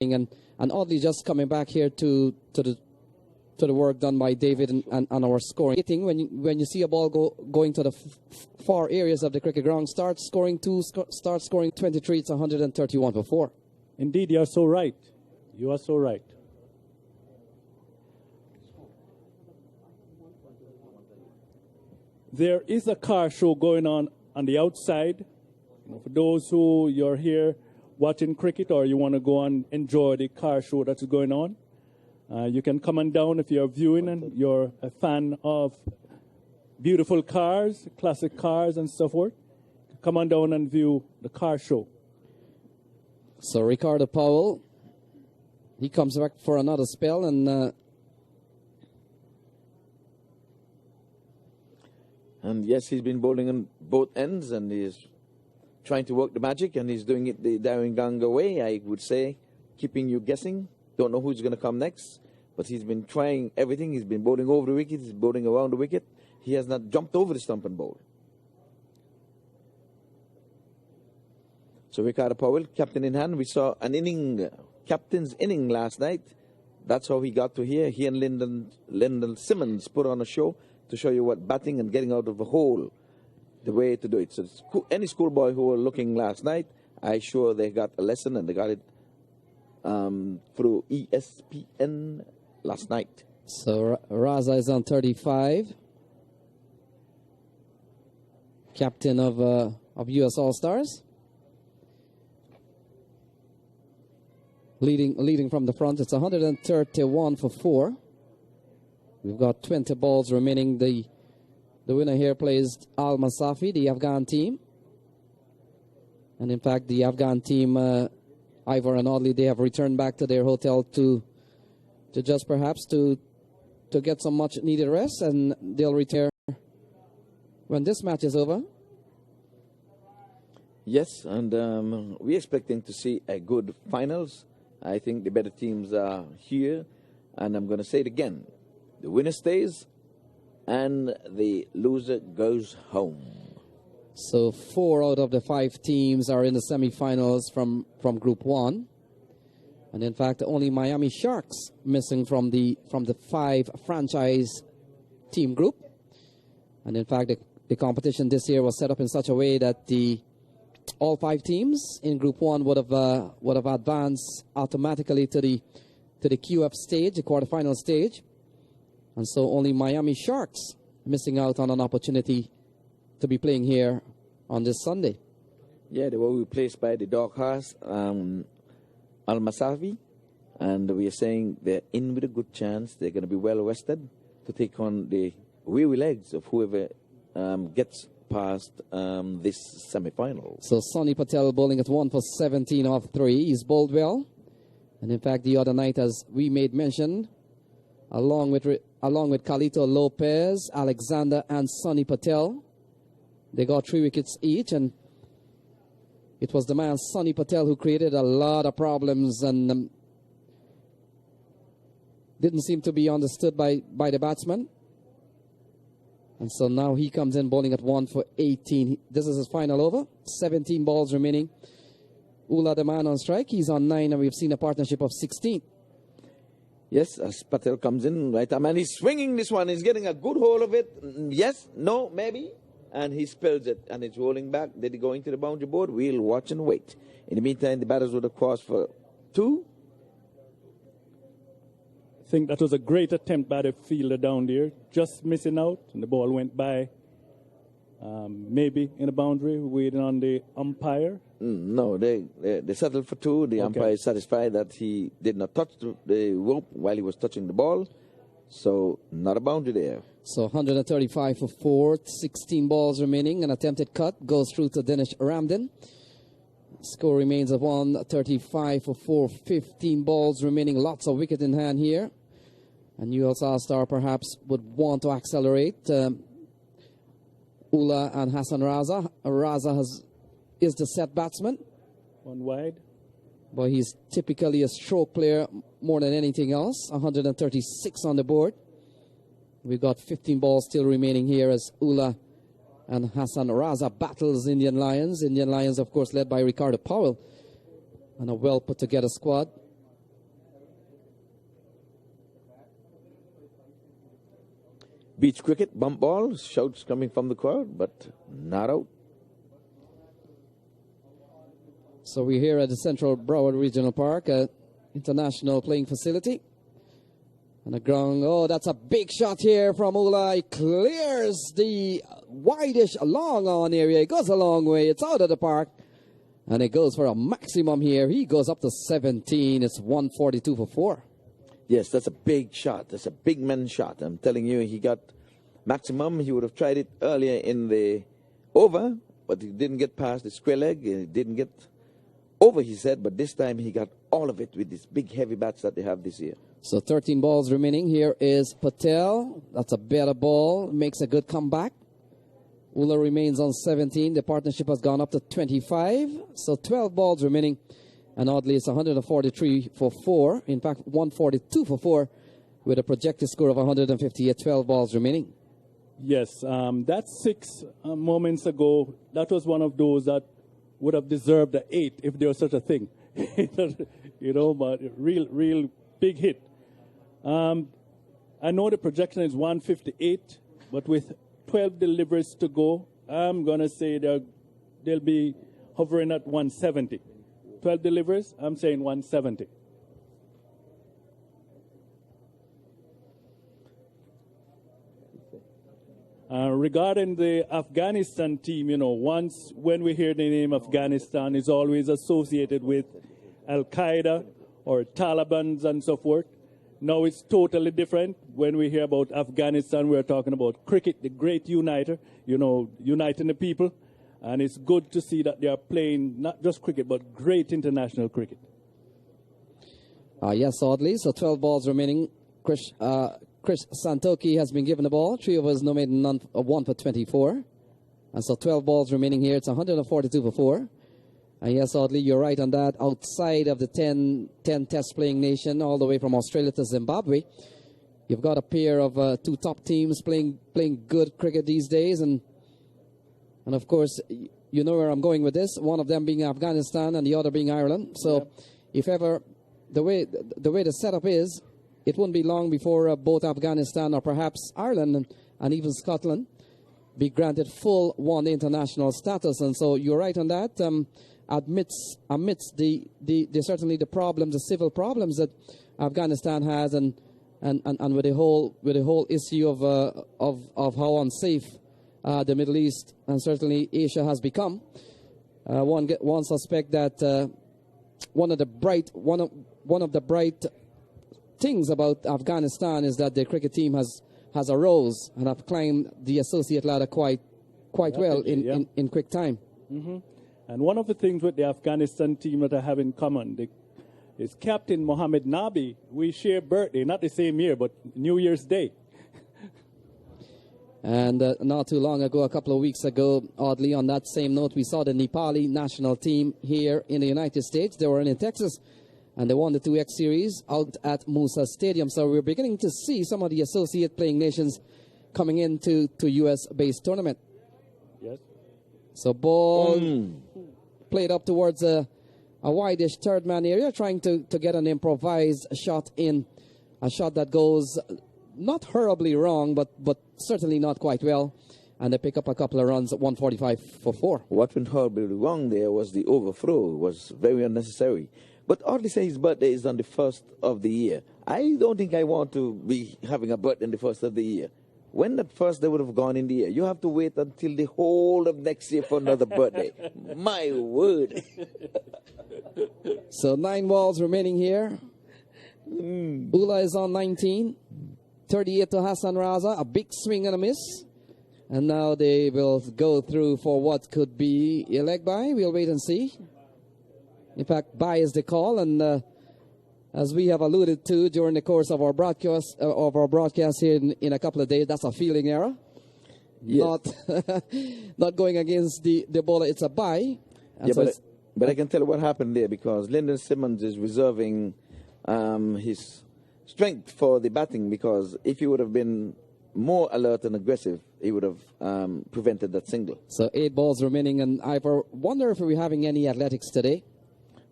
and oddly just coming back here to the work done by David and our scoring. When you see a ball going to the far areas of the cricket ground, start scoring 23, it's 131 for 4. Indeed, you are so right. You are so right. There is a car show going on the outside. For those who you're here watching cricket or you want to go and enjoy the car show that's going on, you can come on down if you're viewing and you're a fan of beautiful cars, classic cars and so forth. Come on down and view the car show. So Ricardo Powell, he comes back for another spell, and yes, he's been bowling on both ends, and he's trying to work the magic, and he's doing it the Darren Ganga way, I would say, keeping you guessing. Don't know who's going to come next, but he's been trying everything. He's been bowling over the wicket, he's bowling around the wicket. He has not jumped over the stump and bowled. So Ricardo Powell, captain in hand. We saw an captain's inning last night. That's how he got to here. He and Lyndon Simmons put on a show to show you what batting and getting out of a hole, the way to do it. So any schoolboy who were looking last night, I'm sure they got a lesson, and they got it through ESPN last night. So Raza is on 35. Captain of U.S. All-Stars. Leading from the front, it's 131 for 4. We've got 20 balls remaining. The winner here plays Al Masafi, the Afghan team. And in fact, the Afghan team, Ivor and Audley, they have returned back to their hotel to just perhaps to get some much needed rest, and they'll return when this match is over. Yes, and we're expecting to see a good finals. I think the better teams are here, and I'm going to say it again. The winner stays, and the loser goes home. So 4 out of the 5 teams are in the semifinals from Group 1. And in fact, only Miami Sharks missing from the 5 franchise team group. And in fact, the competition this year was set up in such a way that all 5 teams in Group 1 would have advanced automatically to the QF stage, the quarterfinal stage. And so only Miami Sharks missing out on an opportunity to be playing here on this Sunday. Yeah, they were replaced by the Dark Horse, Al Masafi, and we are saying they're in with a good chance. They're going to be well rested to take on the weary legs of whoever gets past this semi-final. So Sonny Patel bowling at 1 for 17 off 3. He's bowled well, and in fact the other night, as we made mention, along with Carlito Lopez, Alexander, and Sonny Patel, they got 3 wickets each, and it was the man Sonny Patel who created a lot of problems and didn't seem to be understood by the batsman. And so now he comes in bowling at 1 for 18. This is his final over. 17 balls remaining. Ula, the man on strike, he's on 9, and we've seen a partnership of 16. Yes, as Patel comes in, right, and he's swinging this one. He's getting a good hold of it. Yes, no, maybe. And he spills it, and it's rolling back. Did he go into the boundary board? We'll watch and wait. In the meantime, the batters would have crossed for 2. I think that was a great attempt by the fielder down there, just missing out, and the ball went by, maybe in the boundary, waiting on the umpire. No, they settled for 2. The umpire is satisfied that he did not touch the rope while he was touching the ball, so not a boundary there. So 135 for 4, 16 balls remaining. An attempted cut goes through to Dinesh Ramden. Score remains at 135 for 4, 15 balls remaining. Lots of wicket in hand here. And US All-Star perhaps would want to accelerate. Ula and Hassan Raza. Raza is the set batsman. One wide. But he's typically a stroke player more than anything else. 136 on the board. We've got 15 balls still remaining here as Ula and Hassan Raza battles Indian Lions. Indian Lions, of course, led by Ricardo Powell. And a well put together squad. Beach cricket, bump ball, shouts coming from the crowd, but not out. So we're here at the Central Broward Regional Park, international playing facility. And the ground, oh, that's a big shot here from Ula. He clears the wideish long on area. It goes a long way. It's out of the park. And it goes for a maximum here. He goes up to 17. It's 142 for 4. Yes, that's a big shot. That's a big man shot. I'm telling you, he got maximum. He would have tried it earlier in the over, but he didn't get past the square leg. He didn't get over, he said, but this time he got all of it with these big heavy bats that they have this year. So 13 balls remaining. Here is Patel. That's a better ball. Makes a good comeback. Ula remains on 17. The partnership has gone up to 25. So 12 balls remaining. And oddly, it's 143 for 4. In fact, 142 for 4 with a projected score of 158. 12 balls remaining. Yes, that's 6 moments ago. That was one of those that would have deserved the 8 if there was such a thing. You know, but real big hit. I know the projection is 158, but with 12 deliveries to go, I'm going to say they'll be hovering at 170. 12 deliveries, I'm saying 170. Regarding the Afghanistan team, you know, when we hear the name Afghanistan, it's always associated with Al-Qaeda or Taliban and so forth. Now it's totally different. When we hear about Afghanistan, we're talking about cricket, the great uniter, you know, uniting the people. And it's good to see that they are playing not just cricket, but great international cricket. Yes, oddly. So 12 balls remaining. Chris Santoki has been given the ball. 3 overs, no made, none, 1 for 24. And so 12 balls remaining here. It's 142 for 4. And yes, oddly, you're right on that. Outside of the 10 test playing nation, all the way from Australia to Zimbabwe, you've got a pair of 2 top teams playing good cricket these days. And of course, you know where I'm going with this. One of them being Afghanistan and the other being Ireland. So if ever the way the setup is, it won't be long before both Afghanistan or perhaps Ireland and even Scotland be granted full one-day international status. And so you're right on that. Amidst the certainly the problems, the civil problems that Afghanistan has, and with the whole issue of how unsafe the Middle East and certainly Asia has become, one suspect that one of the bright things about Afghanistan is that the cricket team has arose and have climbed the associate ladder quite well in quick time. Mm-hmm. And one of the things with the Afghanistan team that I have in common is Captain Mohammed Nabi. We share birthday, not the same year, but New Year's Day. And not too long ago, a couple of weeks ago, oddly, on that same note, we saw the Nepali national team here in the United States. They were in Texas, and they won the 2X series out at Musa Stadium. So we're beginning to see some of the associate playing nations coming into U.S.-based tournament. Yes. So ball played up towards a wide-ish third man area, trying to get an improvised shot in, a shot that goes not horribly wrong, but certainly not quite well. And they pick up a couple of runs at 145 for 4. What went horribly wrong there was the overthrow. It was very unnecessary. But oddly say his birthday is on the 1st of the year. I don't think I want to be having a birthday on the 1st of the year. When that first day would have gone in the year, you have to wait until the whole of next year for another birthday. My word. So 9 balls remaining here. Ula is on 19. 38 to Hassan Raza. A big swing and a miss. And now they will go through for what could be a leg bye. We'll wait and see. In fact, bye is the call. And as we have alluded to during the course of our broadcast here in a couple of days, that's a fielding error. Yes. Not going against the bowler. It's a bye. Yeah, so but I can tell you what happened there, because Lyndon Simmons is reserving his strength for the batting, because if he would have been more alert and aggressive, he would have prevented that single. So 8 balls remaining, and I wonder if we're having any athletics today.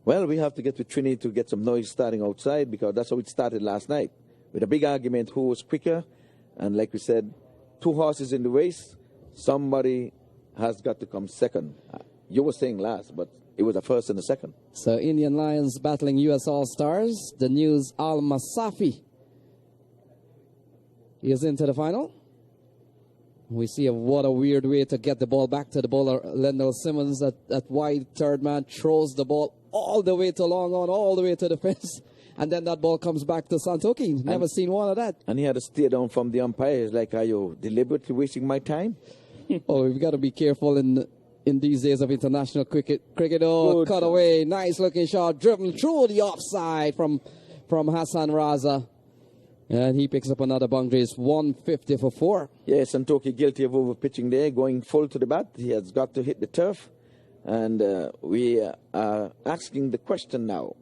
Well, we have to get to Trinity to get some noise starting outside, because that's how it started last night, with a big argument who was quicker. And like we said, two horses in the race, somebody has got to come second. You were saying last, but it was a first and a second. So Indian Lions battling U.S. All-Stars. The News Al-Masafi is into the final. We see what a weird way to get the ball back to the bowler. Lendl Simmons at wide third man throws the ball all the way to long on, all the way to the fence. And then that ball comes back to Santoki. Never seen one of that. And he had to stare down from the umpires like, are you deliberately wasting my time? Oh, we've got to be careful in these days of international cricket. Oh, cut away. Nice looking shot. Driven through the offside from Hassan Raza. And he picks up another boundary. It's 150 for 4. Yes, Santoki guilty of over-pitching there, going full to the bat. He has got to hit the turf. And we are asking the question now.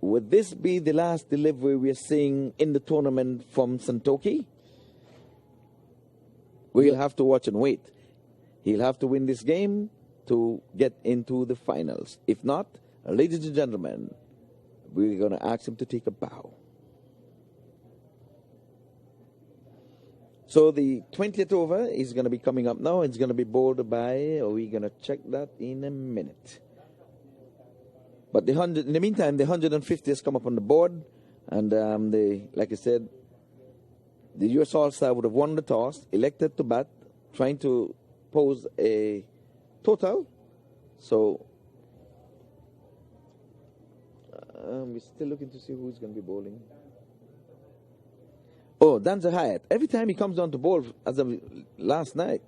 Would this be the last delivery we are seeing in the tournament from Santoki? We'll have to watch and wait. He'll have to win this game to get into the finals. If not, ladies and gentlemen, we're going to ask him to take a bow. So the 20th over is going to be coming up now. It's going to be bowled by, we're going to check that in a minute. But in the meantime, the 150 has come up on the board. And like I said, the U.S. All-Star would have won the toss, elected to bat, trying to pose a total. So we're still looking to see who's going to be bowling. Oh, Danza Hyatt. Every time he comes down to bowl, as of last night,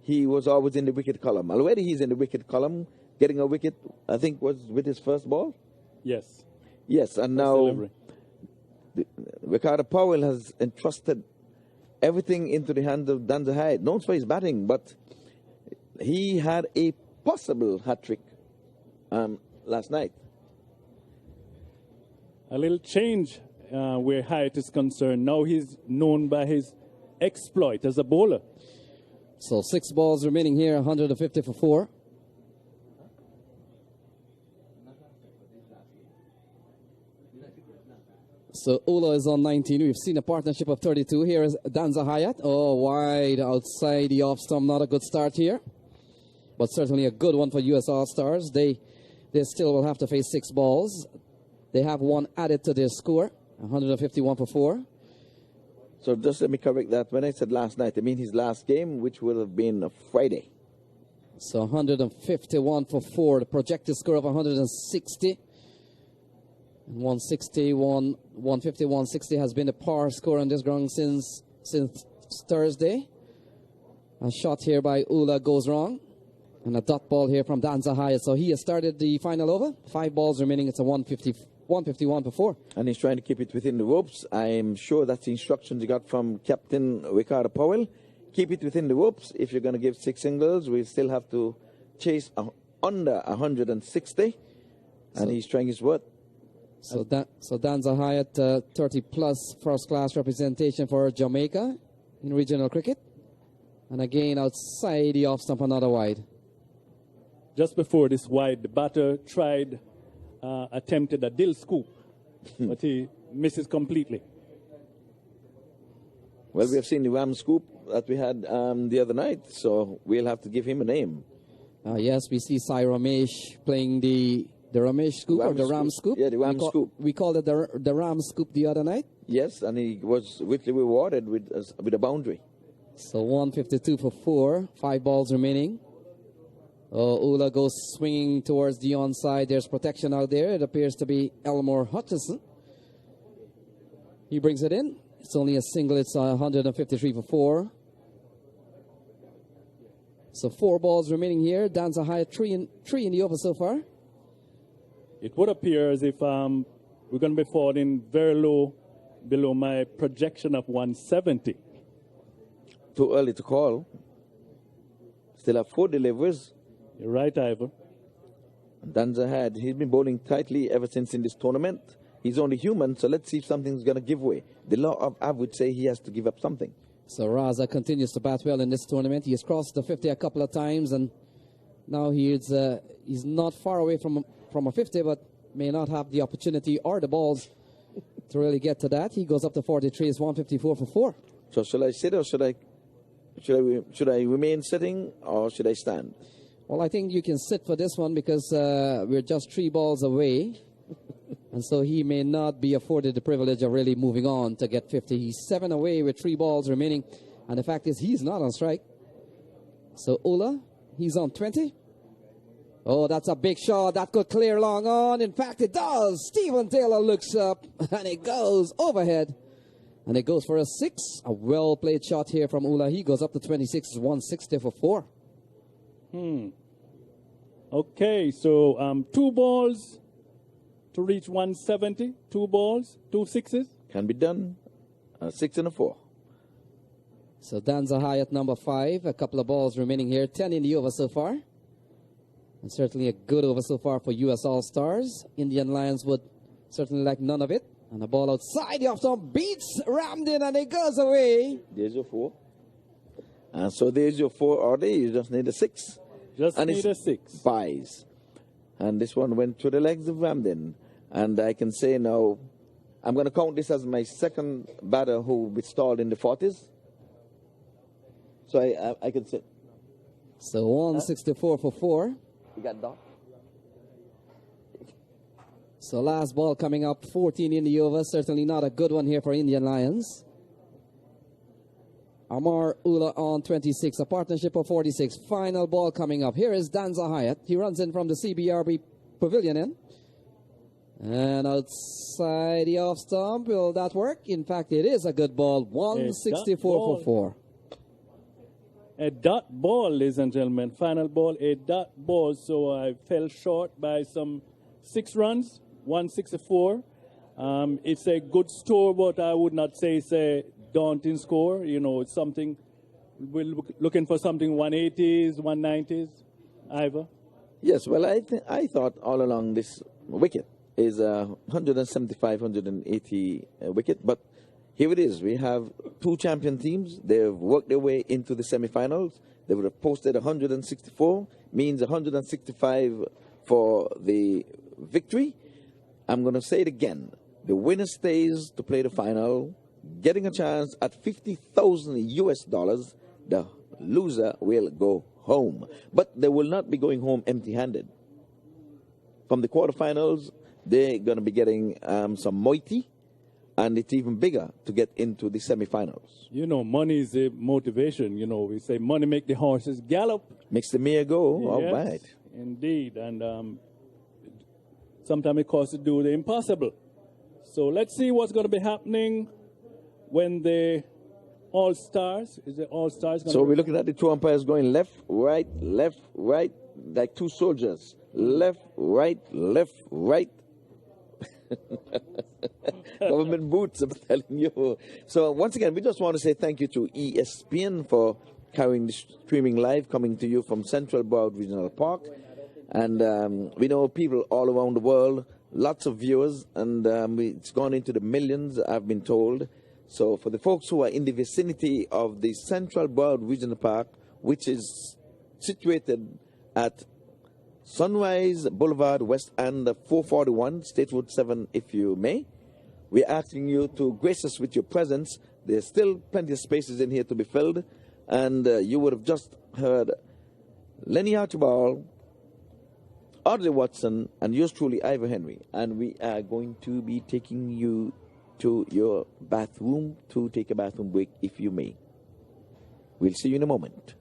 he was always in the wicket column. Already he's in the wicket column, getting a wicket, I think, was with his first ball. Yes. Yes, and now Ricardo Powell has entrusted everything into the hands of Danza Hyatt. Known for his batting, but he had a possible hat-trick last night. A little change where Hyatt is concerned. Now he's known by his exploit as a bowler. So 6 balls remaining here, 150 for 4. So Ola is on 19. We've seen a partnership of 32. Here is Danza Hyatt. Oh, wide outside the off stump. Not a good start here, but certainly a good one for U.S. All-Stars. They still will have to face 6 balls. They have 1 added to their score, 151 for 4. So just let me correct that. When I said last night, I mean his last game, which will have been a Friday. So 151 for 4. The projected score of 160. 160, 150, 160 has been the par score on this ground since Thursday. A shot here by Ula goes wrong. And a dot ball here from Danza Hyatt. So he has started the final over. 5 balls remaining. It's a 151 for 4. And he's trying to keep it within the ropes. I'm sure that's the instructions he got from Captain Ricardo Powell. Keep it within the ropes. If you're going to give 6 singles, we still have to chase under 160. And he's trying his work. So Danza Hyatt, 30-plus first-class representation for Jamaica in regional cricket. And again, outside the off-stump, another wide. Just before this wide, the batter attempted a dill scoop, but he misses completely. Well, we have seen the ram scoop that we had the other night, so we'll have to give him a name. Yes, we see Sai Ramesh playing the Ramesh scoop or the Ram scoop. Yeah, the Ram scoop. We called it the Ram scoop the other night. Yes, and he was richly rewarded with a boundary. So 152 for 4, 5 balls remaining. Ula goes swinging towards the onside. There's protection out there. It appears to be Elmore Hutchison. He brings it in. It's only a single. It's 153 for 4. So 4 balls remaining here. Danza Hyatt 3 in the over so far. It would appear as if we're going to be falling very low below my projection of 170. Too early to call. Still have 4 deliveries. You're right, Ivor. Danza Hyatt, he's been bowling tightly ever since in this tournament. He's only human, so let's see if something's going to give way. The law of Av would say he has to give up something. So Raza continues to bat well in this tournament. He has crossed the 50 a couple of times, and now he's not far away from a 50, but may not have the opportunity or the balls to really get to that. He goes up to 43. It's 154 for 4. So should I sit or should I remain sitting or should I stand? Well, I think you can sit for this one because we're just 3 balls away. And so he may not be afforded the privilege of really moving on to get 50. He's 7 away with 3 balls remaining. And the fact is, he's not on strike. So Ola, he's on 20. Oh, that's a big shot. That could clear long on. In fact, it does. Stephen Taylor looks up, and it goes overhead. And it goes for a 6. A well-played shot here from Ola. He goes up to 26, 160 for 4. Okay, so 2 balls to reach 170. 2 balls, 2 sixes. Can be done. A 6 and a 4. So Danza high at number 5. A couple of balls remaining here. 10 in the over so far. And certainly a good over so far for U.S. All-Stars. Indian Lions would certainly like none of it. And a ball outside the off-stump beats Ramdin, and it goes away. There's your 4. And so there's your 4 order. You just need a 6. Just and need a 6. Buys. And this one went to the legs of Ramdin. And I can say now, I'm going to count this as my second batter who stalled in the 40s. So I can say. So 164 for 4. You got that? So last ball coming up, 14 in the over. Certainly not a good one here for Indian Lions. Amar Ula on 26, a partnership of 46. Final ball coming up. Here is Danza Hyatt. He runs in from the CBRB Pavilion end. And outside the off stump, will that work? In fact, it is a good ball. 164 for 4. A dot ball, ladies and gentlemen. Final ball, a dot ball. So I fell short by some 6 runs, 164. It's a good score, but I would not say it's a daunting score. You know, it's something, we're looking for something 180s, 190s. Ivor? Yes, well, I thought all along this wicket is 175, 180 wicket, but here it is. We have 2 champion teams. They've worked their way into the semifinals. They would have posted 164, means 165 for the victory. I'm going to say it again. The winner stays to play the final, getting a chance at $50,000 US. The loser will go home. But they will not be going home empty-handed. From the quarterfinals, they're going to be getting some moiety. And it's even bigger to get into the semifinals. You know, money is a motivation. You know, we say money make the horses gallop. Makes the mare go. Yes, all right. Indeed. And sometimes it costs to do the impossible. So let's see what's going to be happening when the All-Stars, is the All-Stars going So we're looking at the 2 umpires going left, right, like 2 soldiers. Left, right, left, right. Government boots, I'm telling you. So once again, we just want to say thank you to ESPN for carrying the streaming live, coming to you from Central Broward Regional Park. And we know people all around the world, lots of viewers, and it's gone into the millions, I've been told. So for the folks who are in the vicinity of the Central Broward Regional Park, which is situated at Sunrise Boulevard, West End, 441, Statewood 7, if you may. We're asking you to grace us with your presence. There's still plenty of spaces in here to be filled. And you would have just heard Lenny Archibald, Audrey Watson, and yours truly, Ivor Henry. And we are going to be taking you to your bathroom to take a bathroom break, if you may. We'll see you in a moment.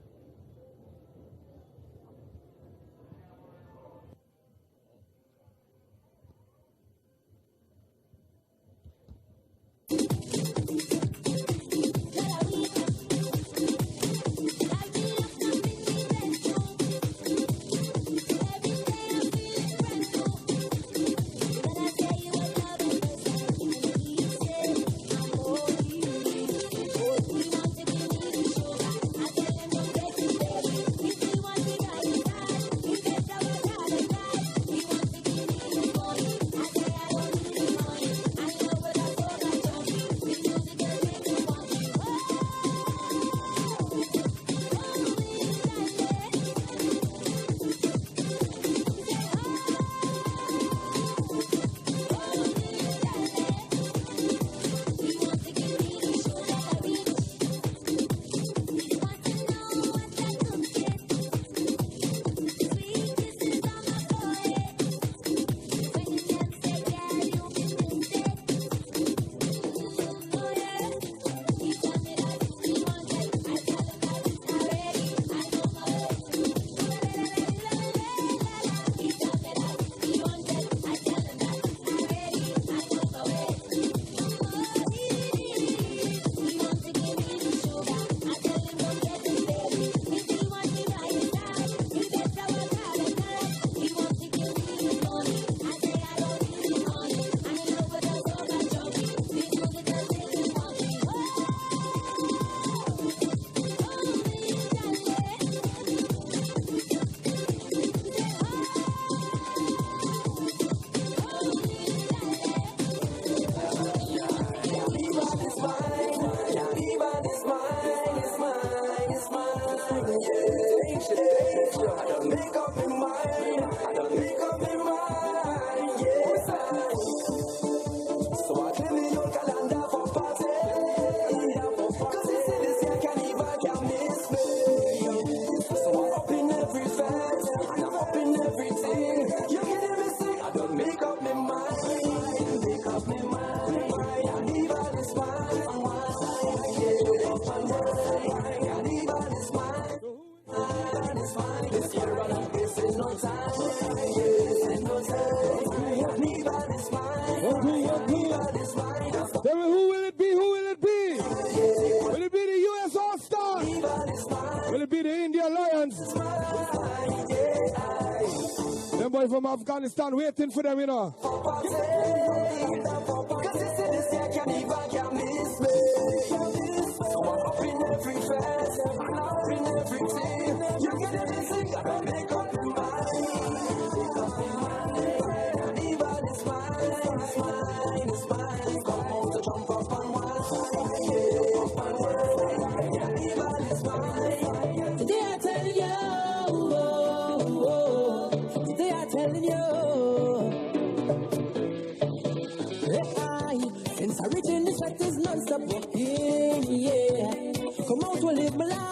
Then who will it be? Who will it be? Will it be the U.S. All-Stars? Will it be the Indian Lions? Them boys from Afghanistan waiting for them, you know. Today I tell you, today I tell you, since I reached in this life is non-stop working, yeah. Come out to live my life.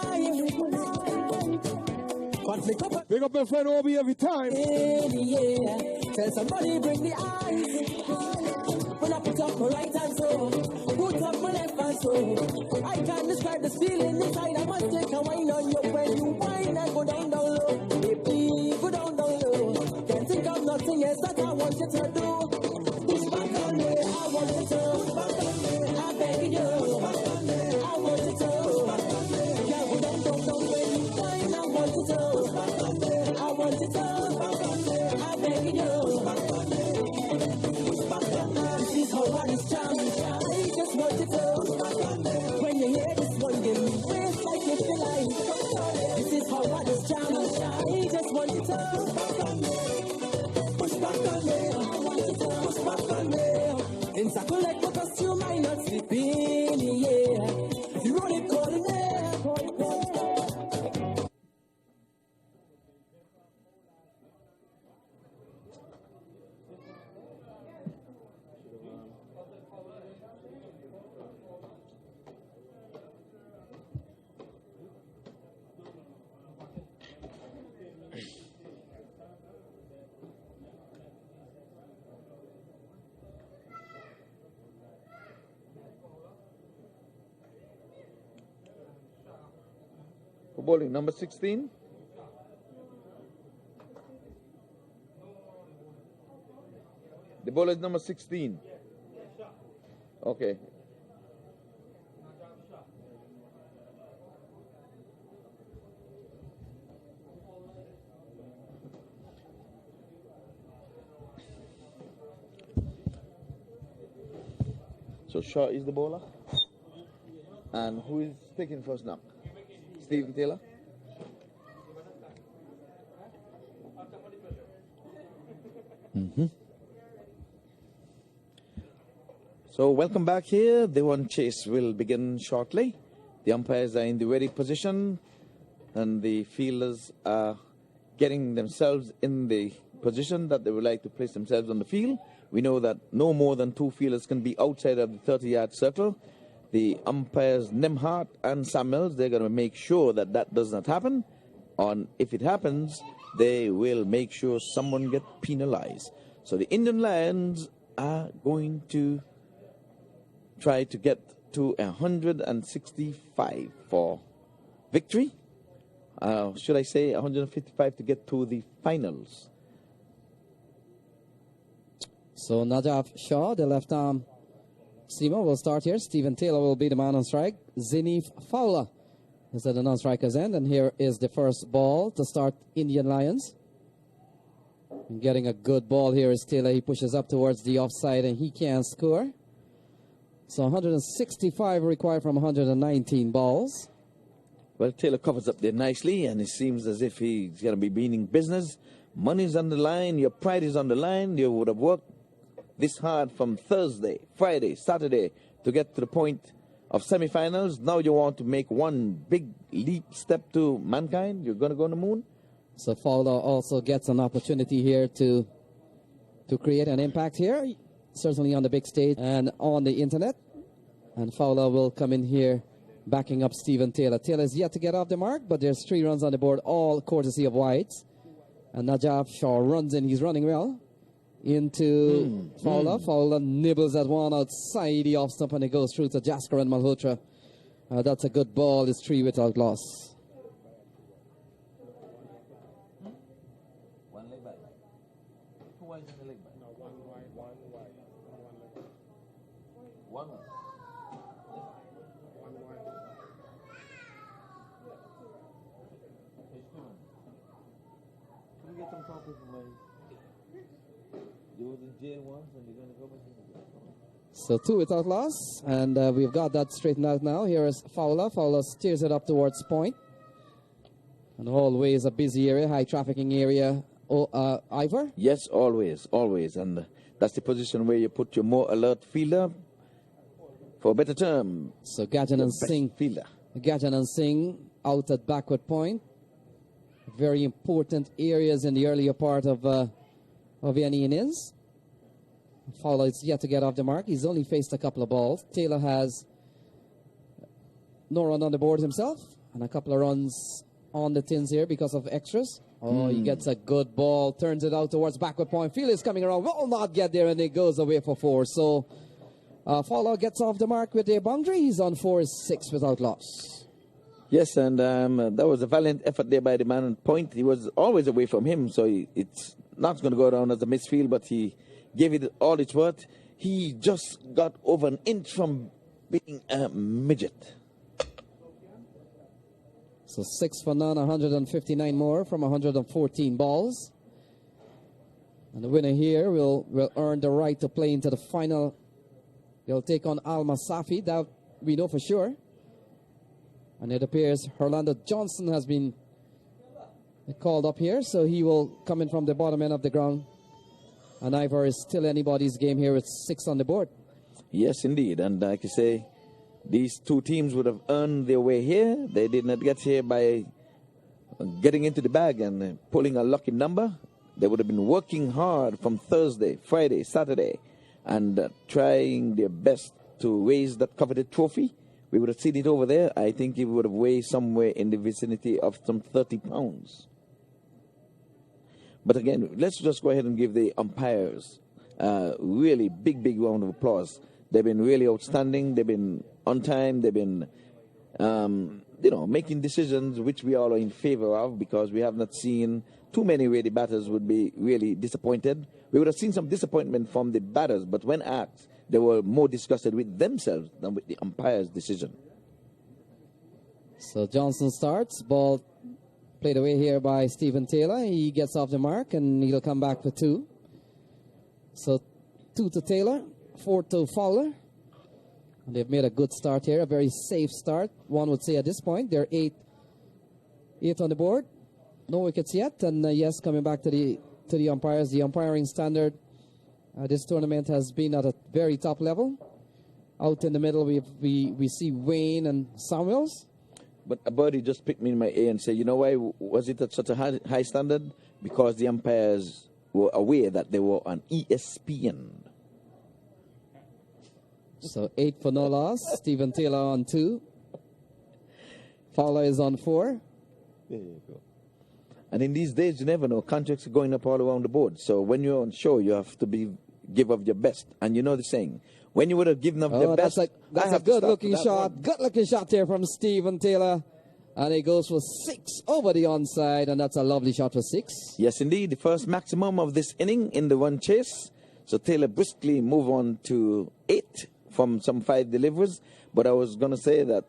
Conflict up, Big up my friend Obi every time. yeah. Tell somebody bring the eyes. When I put up my right hand so, put up my left hand so, I can't describe this feeling inside. I must take a wine on you when you whine and go down low. Baby, go down low. Can't think of nothing else that I want you to do. Push back on me, I want you to. Push back on me, I beg you. Push back on me, I want you to. Push back on me, yeah, go down when you whine. I want you to. Push back on me, I want you to. Push back on me, I beg you. Push back on me, push back on me. This is how one is charming. I just want you to. When you hear this one, give me waist like you feel like. This is how one is charming. I just want you to. Push back on me. I want you to. Push back on me. Since I collect the costume, I not sleeping, yeah. You roll it cold in there. For bowling, number 16. The bowler is number 16. Okay. So Shaw is the bowler. And who is taking first knock? Stephen Taylor. So welcome back here. The one chase will begin shortly. The umpires are in the ready position and the fielders are getting themselves in the position that they would like to place themselves on the field. We know that no more than 2 fielders can be outside of the 30-yard circle. The umpires, Nemhart and Samuels, they're going to make sure that that does not happen. And if it happens, they will make sure someone gets penalized. So the Indian Lions are going to try to get to 165 for victory. Should I say 155 to get to the finals? So Najaf Shaw, the left arm seamer, will start here. Stephen Taylor will be the man on strike. Zinif Fowler is at the non-striker's end. And here is the first ball to start Indian Lions. And getting a good ball here is Taylor. He pushes up towards the offside and he can't score. So 165 required from 119 balls. Well, Taylor covers up there nicely, and it seems as if he's going to be meaning business. Money's on the line, your pride is on the line. You would have worked this hard from Thursday, Friday, Saturday to get to the point of semifinals. Now you want to make one big leap step to mankind. You're going to go on the moon. So Fowler also gets an opportunity here to create an impact here, certainly on the big stage and on the internet. And Fowler will come in here backing up Stephen Taylor. Taylor's yet to get off the mark, but there's 3 runs on the board, all courtesy of Whites. And Najaf Shaw runs in. He's running well into Fowler. Fowler nibbles at one outside the off stump, and it goes through to Jasker and Malhotra. That's a good ball. It's 3 without loss. One leg back. 2 wides in the leg back. No, one wide. Can you get some coffee for my... You was in jail once and you're going to go back in. So 2 without loss, and we've got that straightened out now. Here is Fowler. Fowler steers it up towards point. And always a busy area, high trafficking area. Ivor? Yes, always, always. And that's the position where you put your more alert fielder, for a better term. So Gajan and Singh. Fielder. Gajan and Singh out at backward point. Very important areas in the earlier part of any innings. Fowler is yet to get off the mark. He's only faced a couple of balls. Taylor has no run on the board himself, and a couple of runs on the tins here because of extras. Oh, he gets a good ball, turns it out towards backward point. Field is coming around, will not get there, and it goes away for 4. So Fowler gets off the mark with a boundary. He's on 4-6 without loss. Yes, and that was a valiant effort there by the man on point. He was always away from him, so it's not going to go down as a misfield, but he gave it all it's worth. He just got over an inch from being a midget. So 6 for none, 159 more from 114 balls. And the winner here will earn the right to play into the final. They'll take on Al Masafi, that we know for sure. And it appears Orlando Johnson has been called up here, so he will come in from the bottom end of the ground. And Ivor is still anybody's game here with 6 on the board. Yes, indeed. And like you say, these two teams would have earned their way here. They did not get here by getting into the bag and pulling a lucky number. They would have been working hard from Thursday, Friday, Saturday, and trying their best to raise that coveted trophy. We would have seen it over there. I think it would have weighed somewhere in the vicinity of some 30 pounds. But again, let's just go ahead and give the umpires a really big round of applause. They've been really outstanding. They've been on time. They've been, making decisions which we all are in favor of, because we have not seen too many where the batters would be really disappointed. We would have seen some disappointment from the batters, but when asked, they were more disgusted with themselves than with the umpire's decision. So Johnson starts. Ball played away here by Stephen Taylor. He gets off the mark, and he'll come back for 2. So 2 to Taylor, 4 to Fowler. And they've made a good start here, a very safe start, one would say at this point. They're 8 on the board. No wickets yet. And yes, coming back to the umpires, the umpiring standard this tournament has been at a very top level. Out in the middle, we see Wayne and Samuels. But a birdie just picked me in my ear and said, you know why was it at such a high standard? Because the umpires were aware that they were on ESPN. So 8 for no loss. Stephen Taylor on 2. Fowler is on 4. There you go. And in these days, you never know. Contracts are going up all around the board. So when you're on show, you have to give of your best. And you know the saying, when you would have given of your best, that's a good-looking shot. Good-looking shot here from Stephen Taylor. And he goes for 6 over the onside, and that's a lovely shot for 6. Yes, indeed. The first maximum of this inning in the run chase. So Taylor briskly move on to 8 from some 5 deliveries. But I was going to say that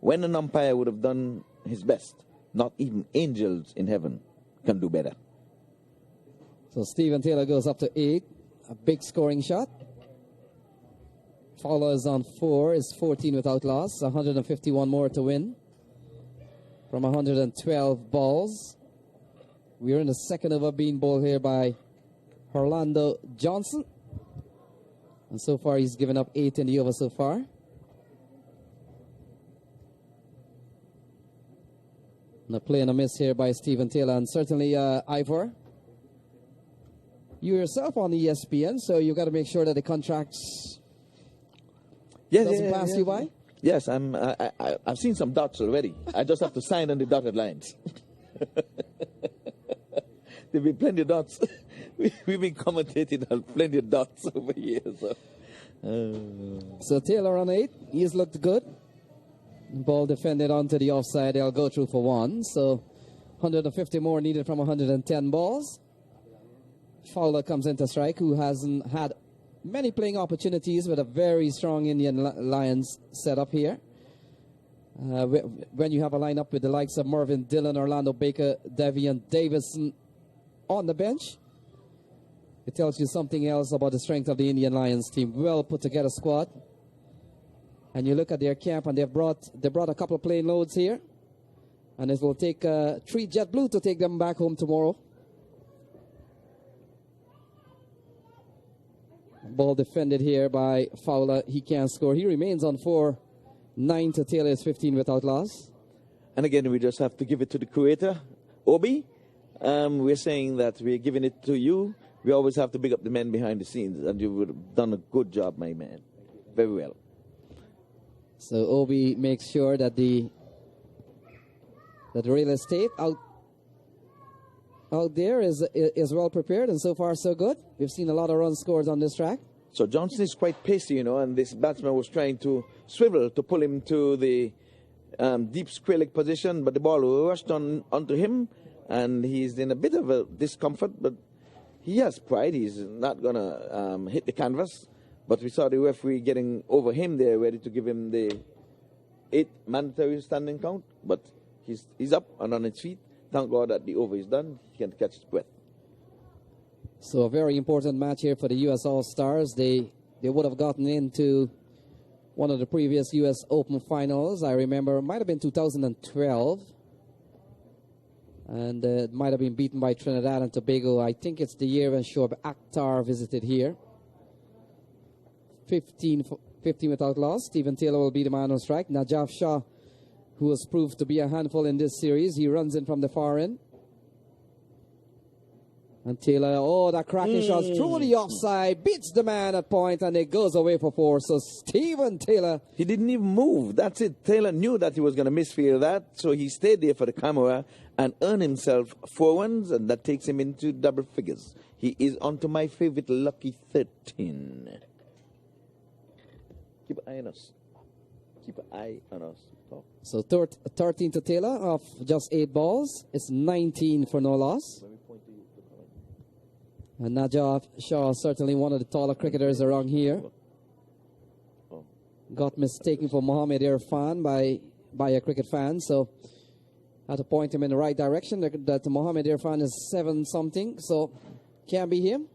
when an umpire would have done his best, not even angels in heaven can do better. So Stephen Taylor goes up to 8. A big scoring shot. Fowler is on 4, is 14 without loss. 151 more to win from 112 balls. We're in the second over being bowled here by Orlando Johnson. And so far he's given up 8 in the over so far. And a play and a miss here by Stephen Taylor. And certainly Ivor, you yourself on ESPN, so you got to make sure that the contracts doesn't pass you by. Yes, I've seen some dots already. I just have to sign on the dotted lines. There'll be plenty of dots. We've been commentating on plenty of dots over here. So Taylor on 8. He's looked good. Ball defended onto the offside. They'll go through for 1. So 150 more needed from 110 balls. Fowler comes into strike, who hasn't had many playing opportunities with a very strong Indian Lions setup here. When you have a lineup with the likes of Mervyn Dillon, Orlando Baker, Devian Davison on the bench, it tells you something else about the strength of the Indian Lions team. Well put together squad. And you look at their camp, and they brought a couple of plane loads here. And it will take 3 JetBlue to take them back home tomorrow. Ball defended here by Fowler. He can't score. He remains on 4. 9 to Taylor is 15 without loss. And again, we just have to give it to the creator, Obi. We're saying that we're giving it to you. We always have to big up the men behind the scenes, and you would have done a good job, my man. Very well. So Obi makes sure that the real estate out there is well prepared, and so far so good. We've seen a lot of runs scored on this track. So Johnson is quite pacey, you know, and this batsman was trying to swivel to pull him to the deep square leg position, but the ball rushed onto him, and he's in a bit of a discomfort, but he has pride. He's not going to hit the canvas, but we saw the referee getting over him there, ready to give him the 8 mandatory standing count, but he's up and on his feet. Thank God that the over is done. He can catch his breath. So a very important match here for the U.S. All-Stars. They would have gotten into one of the previous U.S. Open finals. I remember it might have been 2012. And it might have been beaten by Trinidad and Tobago. I think it's the year when Shoaib Akhtar visited here. 15 without loss. Stephen Taylor will be the man on strike. Najaf Shah, who has proved to be a handful in this series. He runs in from the far end. And Taylor, that cracking shot through the offside, beats the man at point, and it goes away for 4. So Stephen Taylor. He didn't even move. That's it. Taylor knew that he was going to misfield that, so he stayed there for the camera and earned himself 4 runs, and that takes him into double figures. He is on to my favorite lucky 13. Keep an eye on us. Keep an eye on us. Oh. So 13 to Taylor off just 8 balls. It's 19 for no loss. And Najaf Shah, certainly one of the taller cricketers around here. Got mistaken for Mohamed Irfan by a cricket fan, so had to point him in the right direction. That Mohamed Irfan is 7-something, so can't be him.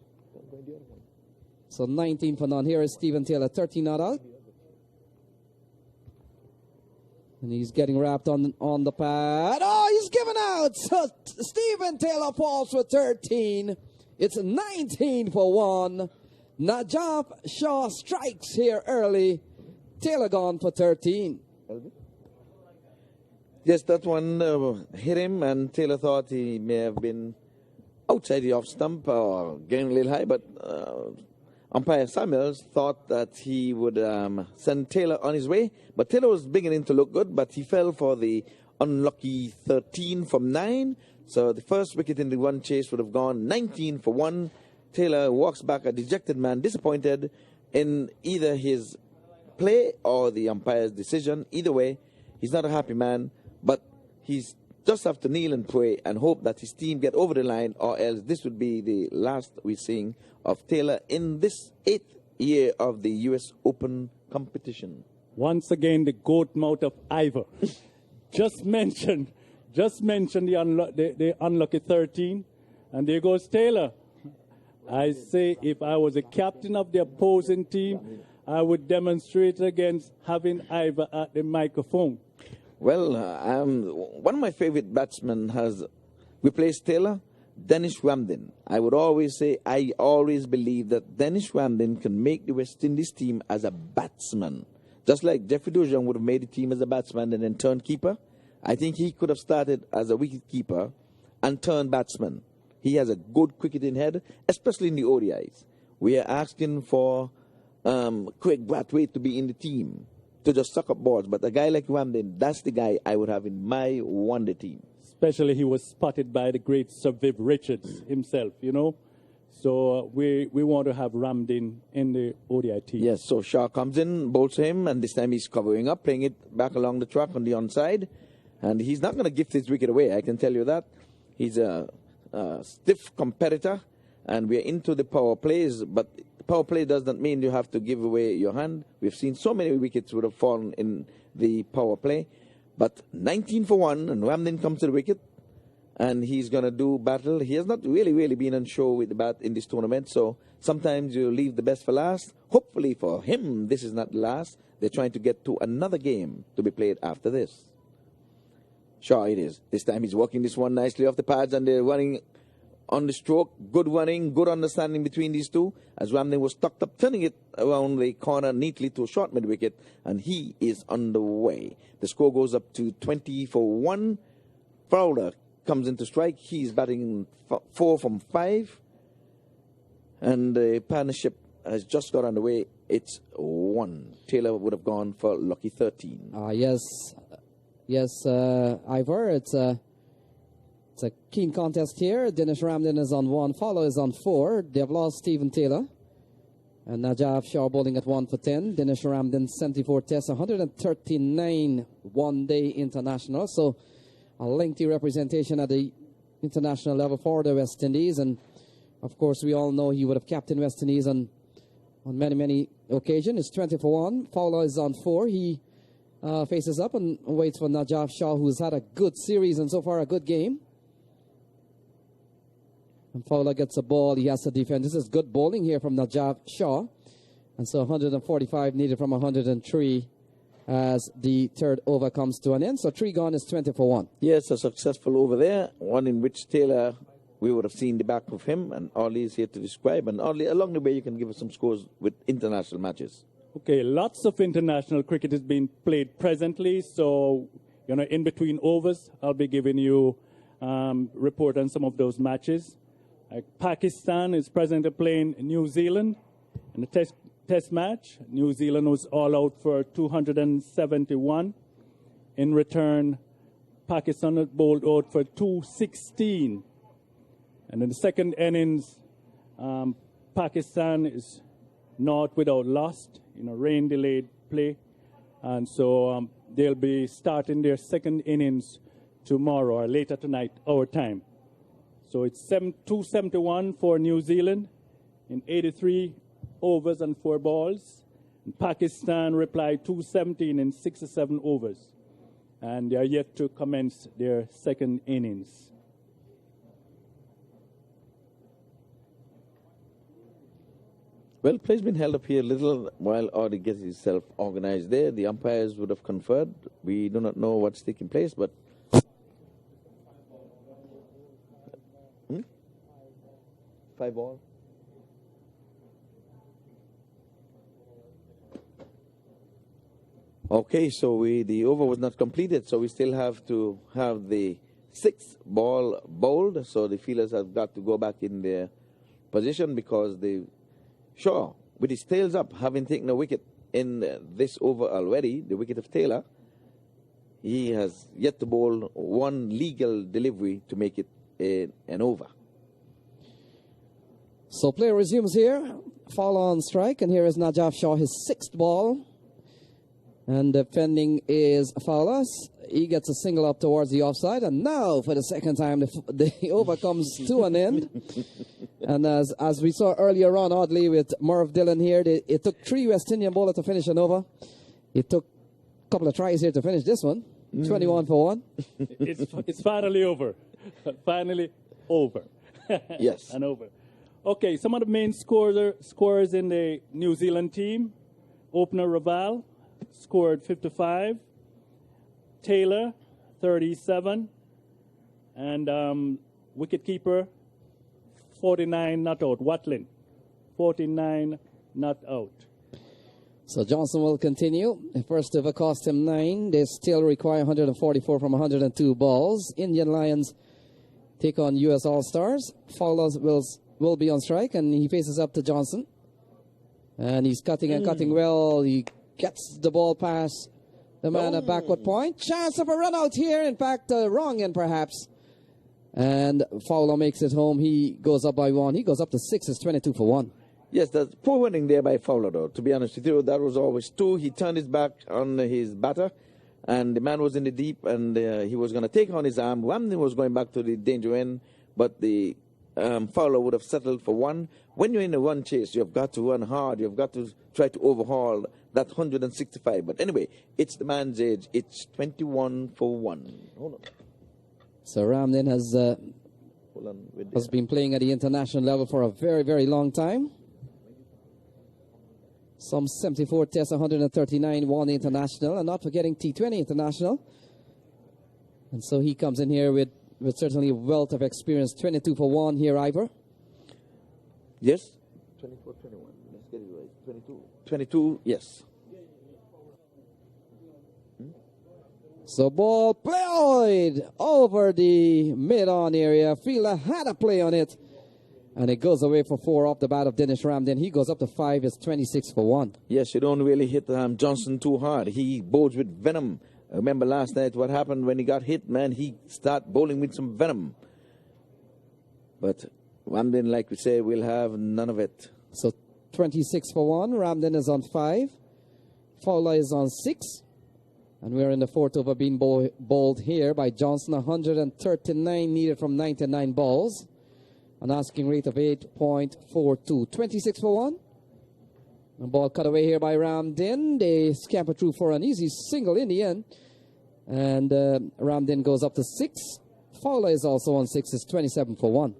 So 19 for none. Here is Stephen Taylor, 13 not out. And he's getting wrapped on the pad. Oh, he's given out. So Stephen Taylor falls for 13. It's 19 for 1. Najaf Shah strikes here early. Taylor gone for 13. Yes, that one hit him, and Taylor thought he may have been outside the off stump or getting a little high, but umpire Samuels thought that he would send Taylor on his way. But Taylor was beginning to look good, but he fell for the unlucky 13 from 9. So the first wicket in the run chase would have gone 19 for 1. Taylor walks back a dejected man, disappointed in either his play or the umpire's decision. Either way, he's not a happy man, but he's just have to kneel and pray and hope that his team get over the line, or else this would be the last we're seeing of Taylor in this 8th year of the U.S. Open competition. Once again, the goat mouth of Ivor. Just mentioned the unlucky 13, and there goes Taylor. I say if I was a captain of the opposing team, I would demonstrate against having Ivor at the microphone. Well, one of my favorite batsmen has replaced Taylor, Dennis Ramdin. I would always say, I always believe that Dennis Ramdin can make the West Indies team as a batsman. Just like Jeffrey Dujon would have made the team as a batsman and then turned keeper. I think he could have started as a wicket keeper and turned batsman. He has a good cricketing head, especially in the ODIs. We are asking for Craig Brathwaite to be in the team, to just suck up balls. But a guy like Ramdin, that's the guy I would have in my one-day team. Especially he was spotted by the great Sir Viv Richards himself, you know. So we want to have Ramdin in the ODI team. Yes, so Shah comes in, bowls him, and this time he's covering up, playing it back along the track on the onside. And he's not going to gift his wicket away, I can tell you that. He's a stiff competitor, and we're into the power plays, but Power play does not mean you have to give away your hand. We've seen so many wickets would have fallen in the power play. But 19 for 1, and Ramdin comes to the wicket, and he's going to do battle. He has not really been on show with the bat in this tournament, so sometimes you leave the best for last. Hopefully for him, this is not the last. They're trying to get to another game to be played after this. Sure, it is. This time he's working this one nicely off the pads, and they're running on the stroke. Good running, good understanding between these two, as Ramdin was tucked up, turning it around the corner neatly to a short mid-wicket, and he is on the way. The score goes up to 20 for 1. Fowler comes into strike. He's batting 4 from 5. And the partnership has just got underway. It's 1. Taylor would have gone for lucky 13. Yes, Ivor, it's a keen contest here. Dinesh Ramdin is on 1. Fowler is on 4. They've lost Stephen Taylor. And Najaf Shah bowling at 1 for 10. Dinesh Ramdin, 74 tests, 139 one-day international. So a lengthy representation at the international level for the West Indies. And, of course, we all know he would have captained West Indies on many occasions. It's 20 for 1. Fowler is on 4. He faces up and waits for Najaf Shah, who's had a good series and so far a good game. And Fowler gets a ball. He has to defend. This is good bowling here from Najaf Shah. And so 145 needed from 103 as the third over comes to an end. So 3 gone is 20 for 1. Yes, a successful over there. One in which Taylor, we would have seen the back of him. And Ollie is here to describe. And Ollie, along the way, you can give us some scores with international matches. Okay, lots of international cricket is being played presently. So, in between overs, I'll be giving you report on some of those matches. Pakistan is presently playing New Zealand in a test match. New Zealand was all out for 271. In return, Pakistan bowled out for 216. And in the second innings, Pakistan is not without loss in a rain-delayed play. And so they'll be starting their second innings tomorrow or later tonight, our time. So it's 271 for New Zealand in 83 overs and 4 balls. And Pakistan replied 217 in 67 overs. And they are yet to commence their second innings. Well, play's been held up here a little while Audi gets himself organized there. The umpires would have conferred. We do not know what's taking place, but 5 ball. Okay, so the over was not completed, so we still have to have the 6th ball bowled. So the fielders have got to go back in their position because Shaw, with his tails up, having taken a wicket in this over already, the wicket of Taylor, he has yet to bowl one legal delivery to make it an over. So play resumes here. Fowler on strike, and here is Najaf Shah, his 6th ball. And defending is Fowler. He gets a single up towards the offside, and now for the second time the over comes to an end. And as we saw earlier on, oddly, with Merv Dillon here, it took 3 West Indian bowlers to finish an over. It took a couple of tries here to finish this one. 21 for 1. It's finally over. Finally over. Yes. And over. Okay, some of the main scorers in the New Zealand team. Opener Raval scored 55. Taylor, 37. And wicketkeeper, 49 not out. Watlin, 49 not out. So Johnson will continue. The first over cost him 9. They still require 144 from 102 balls. Indian Lions take on U.S. All-Stars. Fowler will be on strike, and he faces up to Johnson. And he's cutting and cutting well. He gets the ball past the man at backward point. Chance of a run out here. In fact, wrong end perhaps. And Fowler makes it home. He goes up by 1. He goes up to 6. It's 22 for 1. Yes, that's poor winning there by Fowler, though. To be honest with you, that was always 2. He turned his back on his batter, and the man was in the deep, and he was going to take on his arm. Ramdin was going back to the danger end, but the Fowler would have settled for one. When you're in a run chase, you've got to run hard. You've got to try to overhaul that 165. But anyway, it's the man's age. It's 21 for 1. Hold on. So Ramden has been playing at the international level for a very, very long time. Some 74 tests, 139 won international, and not forgetting T20 international. And so he comes in here with certainly a wealth of experience. 22 for 1 here, Ivor. Yes? 24, 21. Let's get it right. 22. 22, yes. So ball played over the mid-on area. Fielder had a play on it. And it goes away for 4 off the bat of Dennis Ramden. He goes up to 5. It's 26 for 1. Yes, you don't really hit Johnson too hard. He bowls with venom. I remember last night what happened when he got hit, man. He started bowling with some venom. But Ramden, like we say, will have none of it. So 26 for 1. Ramden is on 5. Fowler is on 6. And we're in the 4th over being bowled here by Johnson. 139 needed from 99 balls. An asking rate of 8.42. 26 for 1. The ball cut away here by Ramden. They scamper through for an easy single in the end. And Ramden goes up to 6. Fowler is also on 6. It's 27 for 1.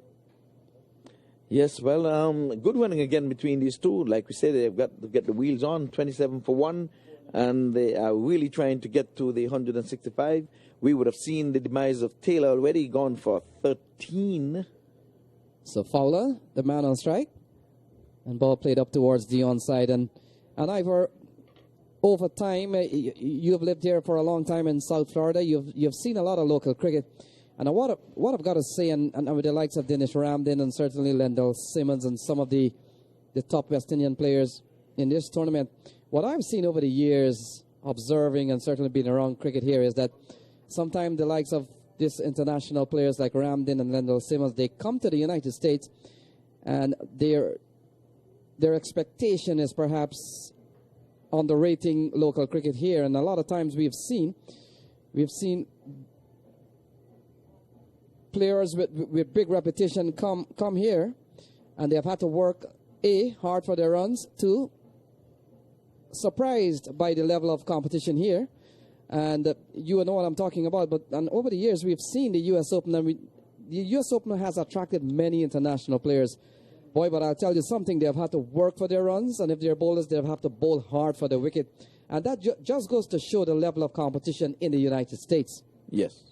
Yes, well, good running again between these two. Like we said, they've got to get the wheels on. 27 for 1. And they are really trying to get to the 165. We would have seen the demise of Taylor already, gone for 13. So Fowler, the man on strike. And ball played up towards the onside. And Ivor, over time, you've lived here for a long time in South Florida. You've seen a lot of local cricket. And what I've got to say, and with the likes of Dennis Ramden and certainly Lendl Simmons and some of the top West Indian players in this tournament, what I've seen over the years, observing and certainly being around cricket here, is that sometimes the likes of these international players like Ramden and Lendl Simmons, they come to the United States and their expectation is perhaps underrating local cricket here. And a lot of times we've seen players with big reputation come here and they've had to work, A, hard for their runs, 2, surprised by the level of competition here. And you know what I'm talking about. And over the years, we've seen the U.S. Open, and the U.S. Open has attracted many international players. Boy, but I'll tell you something, they've had to work for their runs, and if they're bowlers, they'll have to bowl hard for the wicket. And that just goes to show the level of competition in the United States. Yes.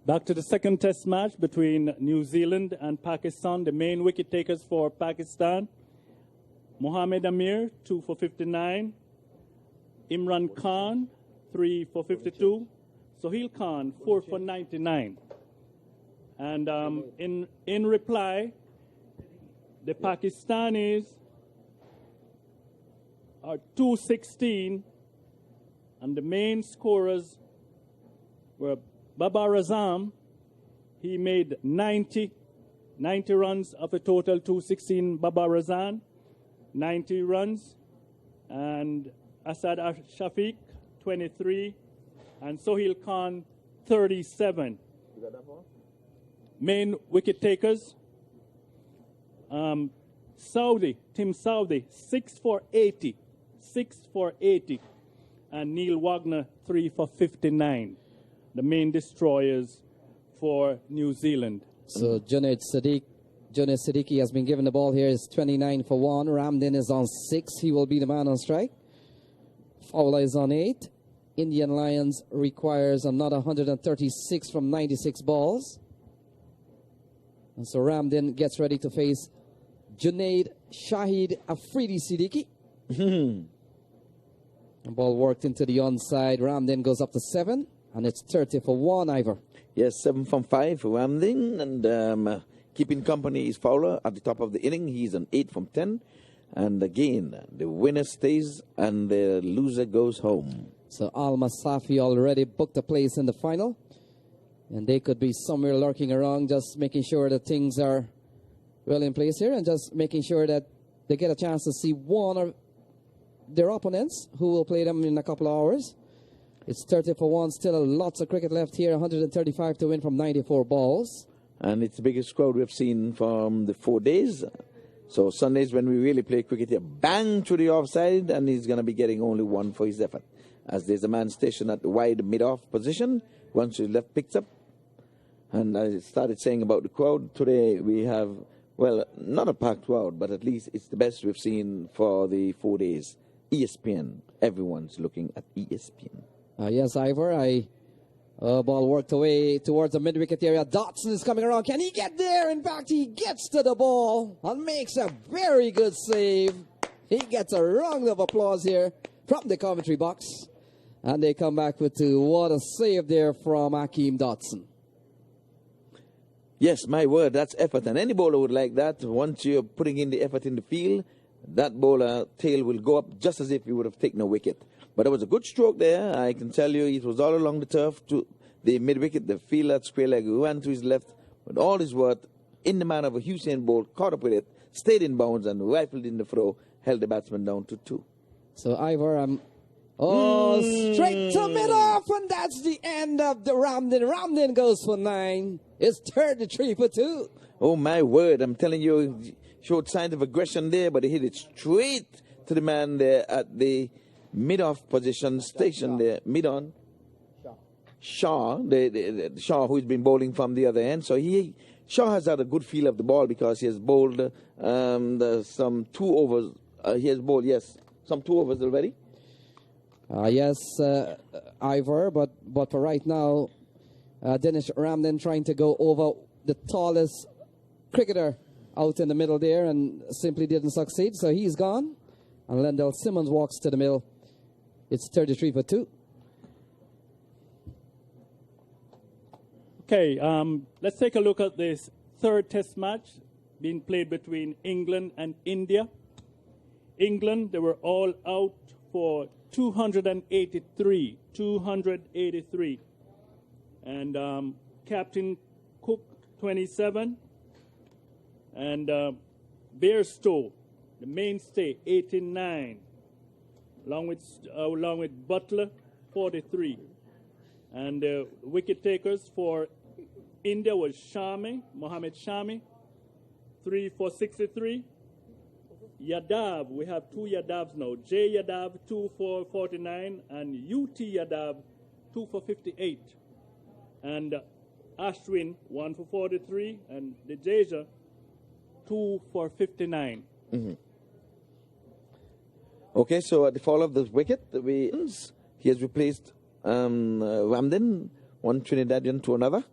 Back to the second test match between New Zealand and Pakistan. The main wicket takers for Pakistan: Mohammad Amir, 2 for 59. Imran Khan, 3 for 52. Sohail Khan, 4 for 99. And in reply, the Pakistanis are 216, and the main scorers were Babar Azam. He made 90 runs of a total 216. Babar Azam, 90 runs, and Asad Shafiq, 23, and Sohail Khan, 37. You got that for? Main wicket takers: Tim Saudi, 6 for 80, and Neil Wagner, 3 for 59. The main destroyers for New Zealand. So Junaid Siddiqui has been given the ball here. Is 29 for 1. Ramden is on 6. He will be the man on strike. Fowler is on 8. Indian Lions requires another 136 from 96 balls. And so Ramden gets ready to face Junaid Shahid Afridi Siddiqui. The ball worked into the onside. Ramden goes up to 7. And it's 30 for 1, Ivor. Yes, 7 from 5 for Ramden. And keeping company is Fowler at the top of the inning. He's an 8 from 10. And again, the winner stays and the loser goes home. So Al Masafi already booked a place in the final. And they could be somewhere lurking around, just making sure that things are well in place here and just making sure that they get a chance to see one of their opponents who will play them in a couple of hours. It's 30 for 1. Still lots of cricket left here. 135 to win from 94 balls. and it's the biggest crowd we've seen from the 4 days. So Sundays when we really play cricket here, bang to the offside, and he's going to be getting only one for his effort. As there's a man stationed at the wide mid-off position, once his left picks up. And I started saying about the crowd, today we have, well, not a packed crowd, but at least it's the best we've seen for the 4 days. ESPN, everyone's looking at ESPN. Yes, Ivor, ball worked away towards the mid-wicket area. Dotson is coming around. Can he get there? In fact, he gets to the ball and makes a very good save. He gets a round of applause here from the commentary box. And they come back with two. What a save there from Hakeem Dotson. Yes, my word, that's effort. And any bowler would like that. Once you're putting in the effort in the field, that bowler tail will go up just as if he would have taken a wicket. But it was a good stroke there. I can tell you it was all along the turf to the mid-wicket. The fielder at square leg ran to his left with all his worth in the man of a Usain Bolt, caught up with it, stayed in bounds and rifled in the throw, held the batsman down to 2. So Ivor, straight to mid-off, and that's the end of the Ramden. Ramden goes for 9. It's 33 for 2. Oh, my word, I'm telling you, he showed signs of aggression there, but he hit it straight to the man there at the mid-off position, stationed there, mid-on. Shaw, the Shaw who's been bowling from the other end. So Shaw has had a good feel of the ball because he has bowled some 2 overs. He has bowled, yes, some 2 overs already. Yes, Ivor, but for right now, Dinesh Ramden trying to go over the tallest cricketer out in the middle there and simply didn't succeed. So he's gone. And Lendell Simmons walks to the middle. It's 33 for 2. Okay, let's take a look at this third test match being played between England and India. England, they were all out for 283. And Captain Cook, 27. And Bairstow, the mainstay, 89. Along with Butler, 43. And the wicket takers for India was Mohammad Shami, 3 for 63. Yadav, we have 2 Yadavs now. J Yadav, 2 for 49, and UT Yadav, 2 for 58. And Ashwin, 1 for 43, and Dejaja, 2 for 59. Mm-hmm. Okay, so at the fall of the wicket, he has replaced Ramden, one Trinidadian to another.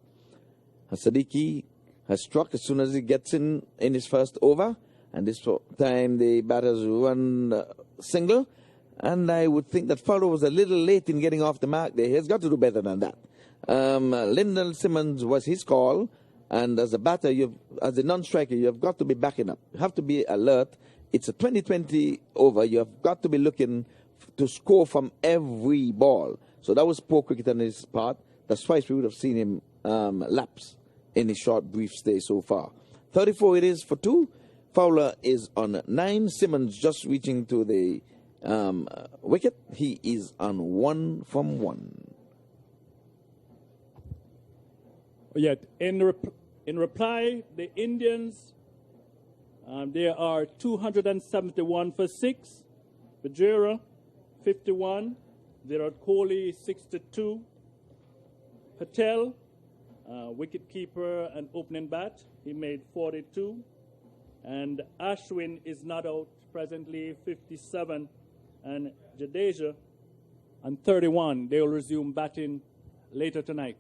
Siddiqui has struck as soon as he gets in his first over. And this time the batters run single. And I would think that Fowler was a little late in getting off the mark there. He has got to do better than that. Lyndon Simmons was his call. And as a batter, as a non-striker, you have got to be backing up. You have to be alert. It's a 20-20 over. You have got to be looking to score from every ball. So that was poor cricket on his part. That's twice we would have seen him lapse in his short, brief stay so far. 34 it is for 2. Fowler is on 9. Simmons just reaching to the wicket. He is on 1 from 1. Yet, in reply, the Indians, they are 271 for 6. Vajera, 51. Virat Kohli, 62. Patel, wicketkeeper and opening bat, he made 42. And Ashwin is not out presently, 57. And Jadeja, and 31. They will resume batting later tonight.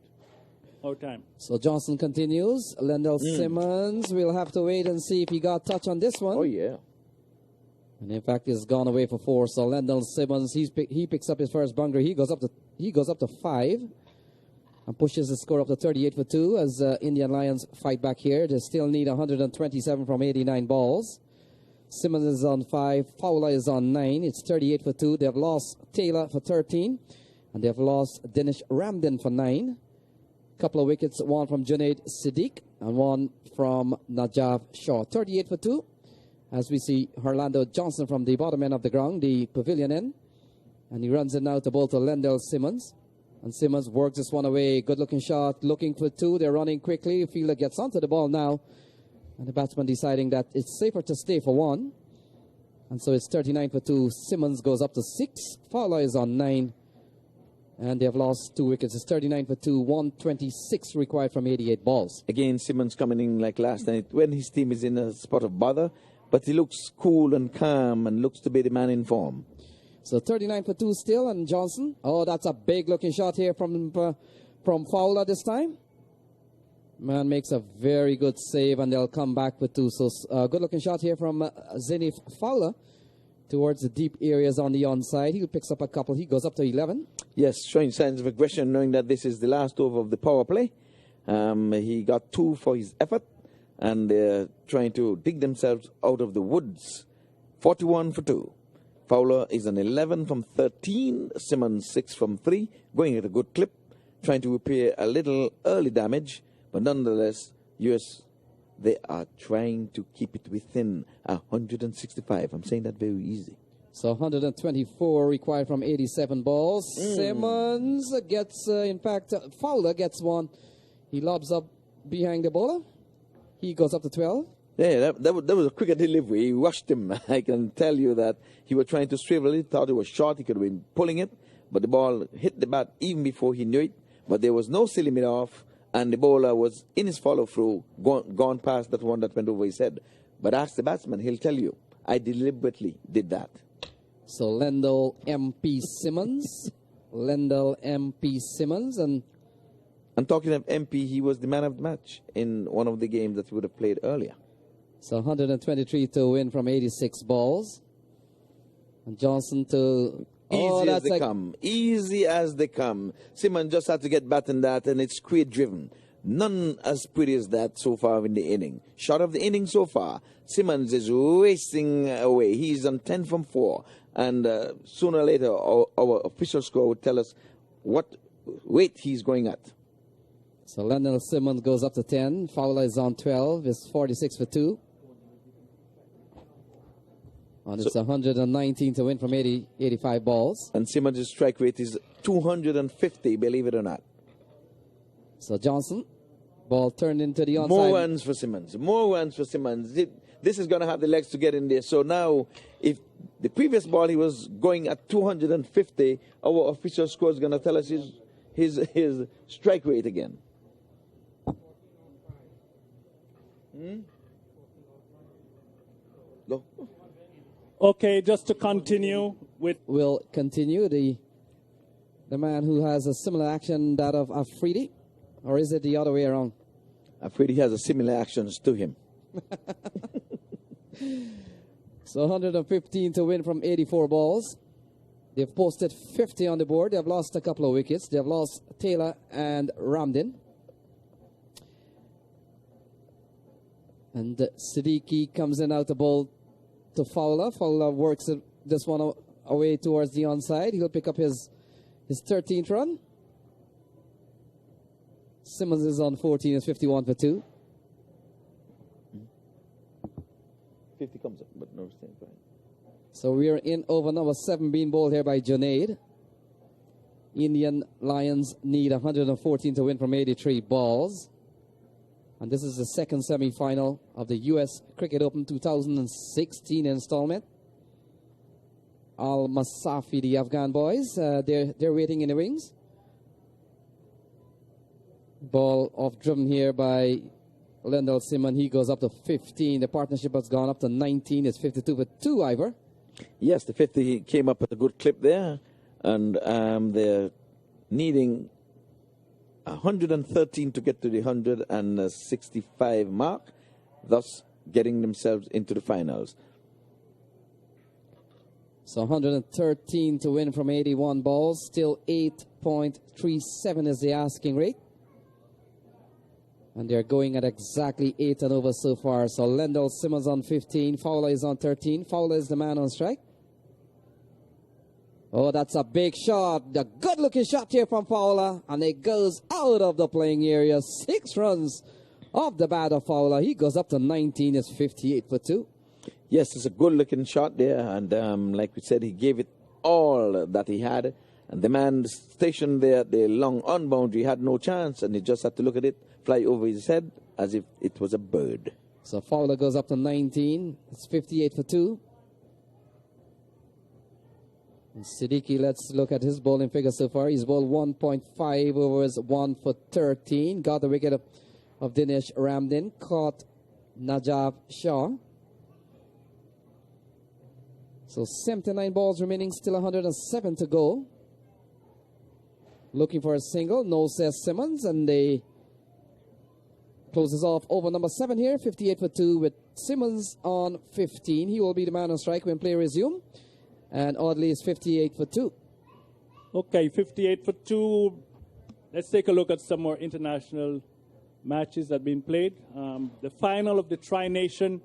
Our time. So Johnson continues. Lendell Simmons, we'll have to wait and see if he got touch on this one. Oh, yeah. And in fact, he's gone away for 4. So Lendell Simmons, he picks up his first bungler. He goes up to 5 and pushes the score up to 38 for 2 as Indian Lions fight back here. They still need 127 from 89 balls. Simmons is on 5. Fowler is on 9. It's 38 for 2. They've lost Taylor for 13. And they've lost Dinesh Ramden for 9. Couple of wickets, one from Junaid Siddiq and one from Najaf Shaw. 38 for 2. As we see Orlando Johnson from the bottom end of the ground, the pavilion end. And he runs it now to bowl to Lendell Simmons. And Simmons works this one away. Good looking shot. Looking for two. They're running quickly. Fielder gets onto the ball now. And the batsman deciding that it's safer to stay for one. And so it's 39 for 2. Simmons goes up to 6. Fowler is on 9. And they have lost 2 wickets. It's 39 for 2. 126 required from 88 balls. Again, Simmons coming in like last night when his team is in a spot of bother. But he looks cool and calm and looks to be the man in form. So 39 for 2 still. And Johnson. Oh, that's a big looking shot here from Fowler this time. Man makes a very good save, and they'll come back with 2. So good-looking shot here from Zenith Fowler towards the deep areas on the onside. He picks up a couple. He goes up to 11. Yes, showing signs of aggression, knowing that this is the last over of the power play. He got 2 for his effort, and they're trying to dig themselves out of the woods. 41 for 2. Fowler is an 11 from 13. Simmons 6 from 3. Going at a good clip, trying to repair a little early damage. But nonetheless, US, they are trying to keep it within 165. I'm saying that very easy. So 124 required from 87 balls. Simmons gets, in fact, Fowler gets one. He lobs up behind the bowler. He goes up to 12. Yeah, that was a quicker delivery. He rushed him. I can tell you that he was trying to swivel it. Thought it was short. He could have been pulling it. But the ball hit the bat even before he knew it. But there was no silly mid off. And the bowler was in his follow-through, gone past that one that went over his head. But ask the batsman, he'll tell you, I deliberately did that. So Lendl MP Simmons. Lendl MP Simmons. And talking of MP, he was the man of the match in one of the games that we would have played earlier. So 123 to win from 86 balls. And Johnson to... Easy as they come. Easy as they come. Simmons just had to get back in that, and it's create-driven. None as pretty as that so far in the inning. Shot of the inning so far. Simmons is racing away. He's on 10 from 4. And sooner or later, our official score would tell us what weight he's going at. So Lendl Simmons goes up to 10. Fowler is on 12. It's 46 for 2. And it's 119 to win from 85 balls. And Simmons' strike rate is 250, believe it or not. So Johnson, ball turned into the onside. More runs for Simmons. More runs for Simmons. This is going to have the legs to get in there. So now, if the previous ball he was going at 250, our official score is going to tell us his strike rate again. Go. Okay, just to continue with... We'll continue. The man who has a similar action that of Afridi, or is it the other way around? Afridi has a similar actions to him. So 115 to win from 84 balls. They've posted 50 on the board. They've lost a couple of wickets. They've lost Taylor and Ramdin. And Siddiqui comes in out the ball to Fowler. Fowler works this one away towards the onside. He'll pick up his 13th run. Simmons is on 14. It's 51 for 2. 50 comes up, but no staying fine. So we are in over number 7 being bowled here by Junaid. Indian Lions need 114 to win from 83 balls. And this is the second semi-final of the U.S. Cricket Open 2016 installment. Al Masafi, the Afghan boys, they're waiting in the wings. Ball off driven here by Lendl Simmons. He goes up to 15. The partnership has gone up to 19. It's 52 for 2, Ivor. Yes, the 50 came up at a good clip there. And they're needing 113 to get to the 165 mark, thus getting themselves into the finals. So 113 to win from 81 balls. Still 8.37 is the asking rate. And they're going at exactly 8 and over so far. So Lendl Simmons on 15. Fowler is on 13. Fowler is the man on strike. Oh, that's a big shot. A good-looking shot here from Fowler. And it goes out of the playing area. 6 runs off the bat of Fowler. He goes up to 19. It's 58 for 2. Yes, it's a good-looking shot there. And like we said, he gave it all that he had. And the man stationed there at the long on boundary had no chance, and he just had to look at it fly over his head as if it was a bird. So Fowler goes up to 19. It's 58 for 2. And Siddiqui, let's look at his bowling figure so far. He's bowled 1.5 overs, 1 for 13. Got the wicket of Dinesh Ramdin. Caught Najab Shah. So 79 balls remaining, still 107 to go. Looking for a single, no says Simmons, and they closes off over number 7 here, 58 for 2 with Simmons on 15. He will be the man on strike when play resume. And Audley is 58 for 2. Okay, 58 for 2. Let's take a look at some more international matches that have been played. The final of the Tri-Nation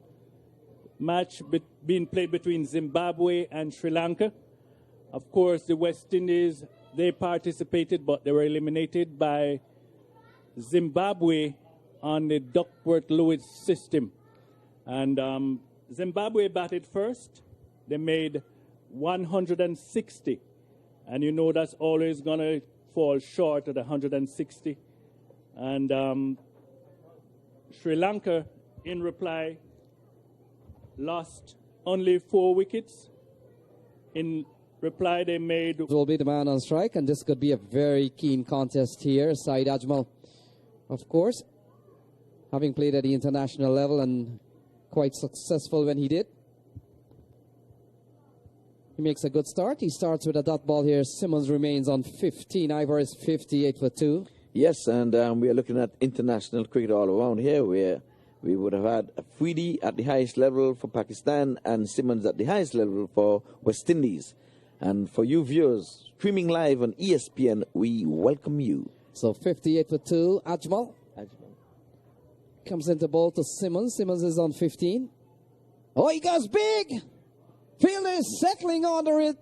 match being played between Zimbabwe and Sri Lanka. Of course, the West Indies, they participated, but they were eliminated by Zimbabwe on the Duckworth-Lewis system. And Zimbabwe batted first. They made 160. And you know that's always going to fall short of the 160. And Sri Lanka, in reply, lost only 4 wickets. In reply, they made... Will be the man on strike, and this could be a very keen contest here. Saeed Ajmal, of course, having played at the international level and quite successful when he did. He makes a good start. He starts with a dot ball here. Simmons remains on 15. Ivor is 58 for 2. Yes, and we are looking at international cricket all around here, where we would have had Afridi at the highest level for Pakistan and Simmons at the highest level for West Indies. And for you viewers streaming live on ESPN, we welcome you. So 58 for 2. Ajmal comes into ball to Simmons. Simmons is on 15. Oh, he goes big. Fielder is settling under it.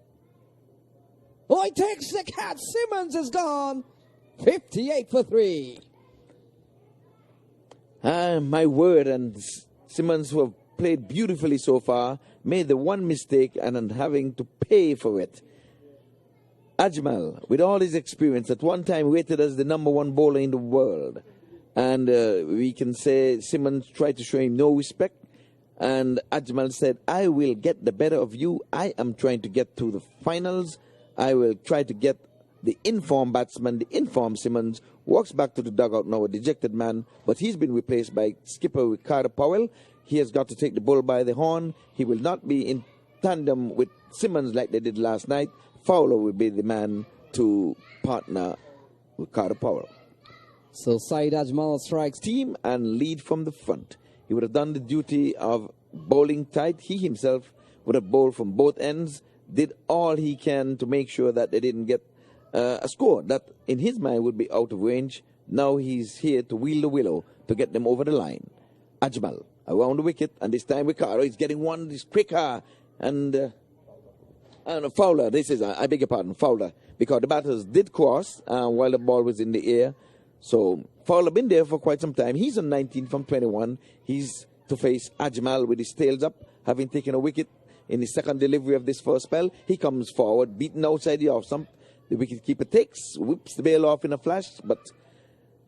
Oh, he takes the catch. Simmons is gone. 58 for 3. My word, and Simmons, who have played beautifully so far, made the one mistake and having to pay for it. Ajmal, with all his experience, at one time rated as the #1 bowler in the world. And we can say Simmons tried to show him no respect. And Ajmal said, I will get the better of you. I am trying to get to the finals. I will try to get the informed batsman, the informed Simmons, walks back to the dugout now, a dejected man, but he's been replaced by skipper Ricardo Powell. He has got to take the bull by the horn. He will not be in tandem with Simmons like they did last night. Fowler will be the man to partner Ricardo Powell. So Saeed Ajmal strikes team and lead from the front. He would have done the duty of bowling tight. He himself would have bowled from both ends, did all he can to make sure that they didn't get a score that in his mind would be out of range. Now he's here to wheel the willow to get them over the line. Ajmal around the wicket, and this time Ricardo is getting one, he's quicker, and Fowler, I beg your pardon, Fowler, because the batters did cross while the ball was in the air. So Fowler been there for quite some time. He's on 19 from 21. He's to face Ajmal with his tails up, having taken a wicket in his second delivery of this first spell. He comes forward, beaten outside the off stump. The wicketkeeper takes, whips the bail off in a flash, but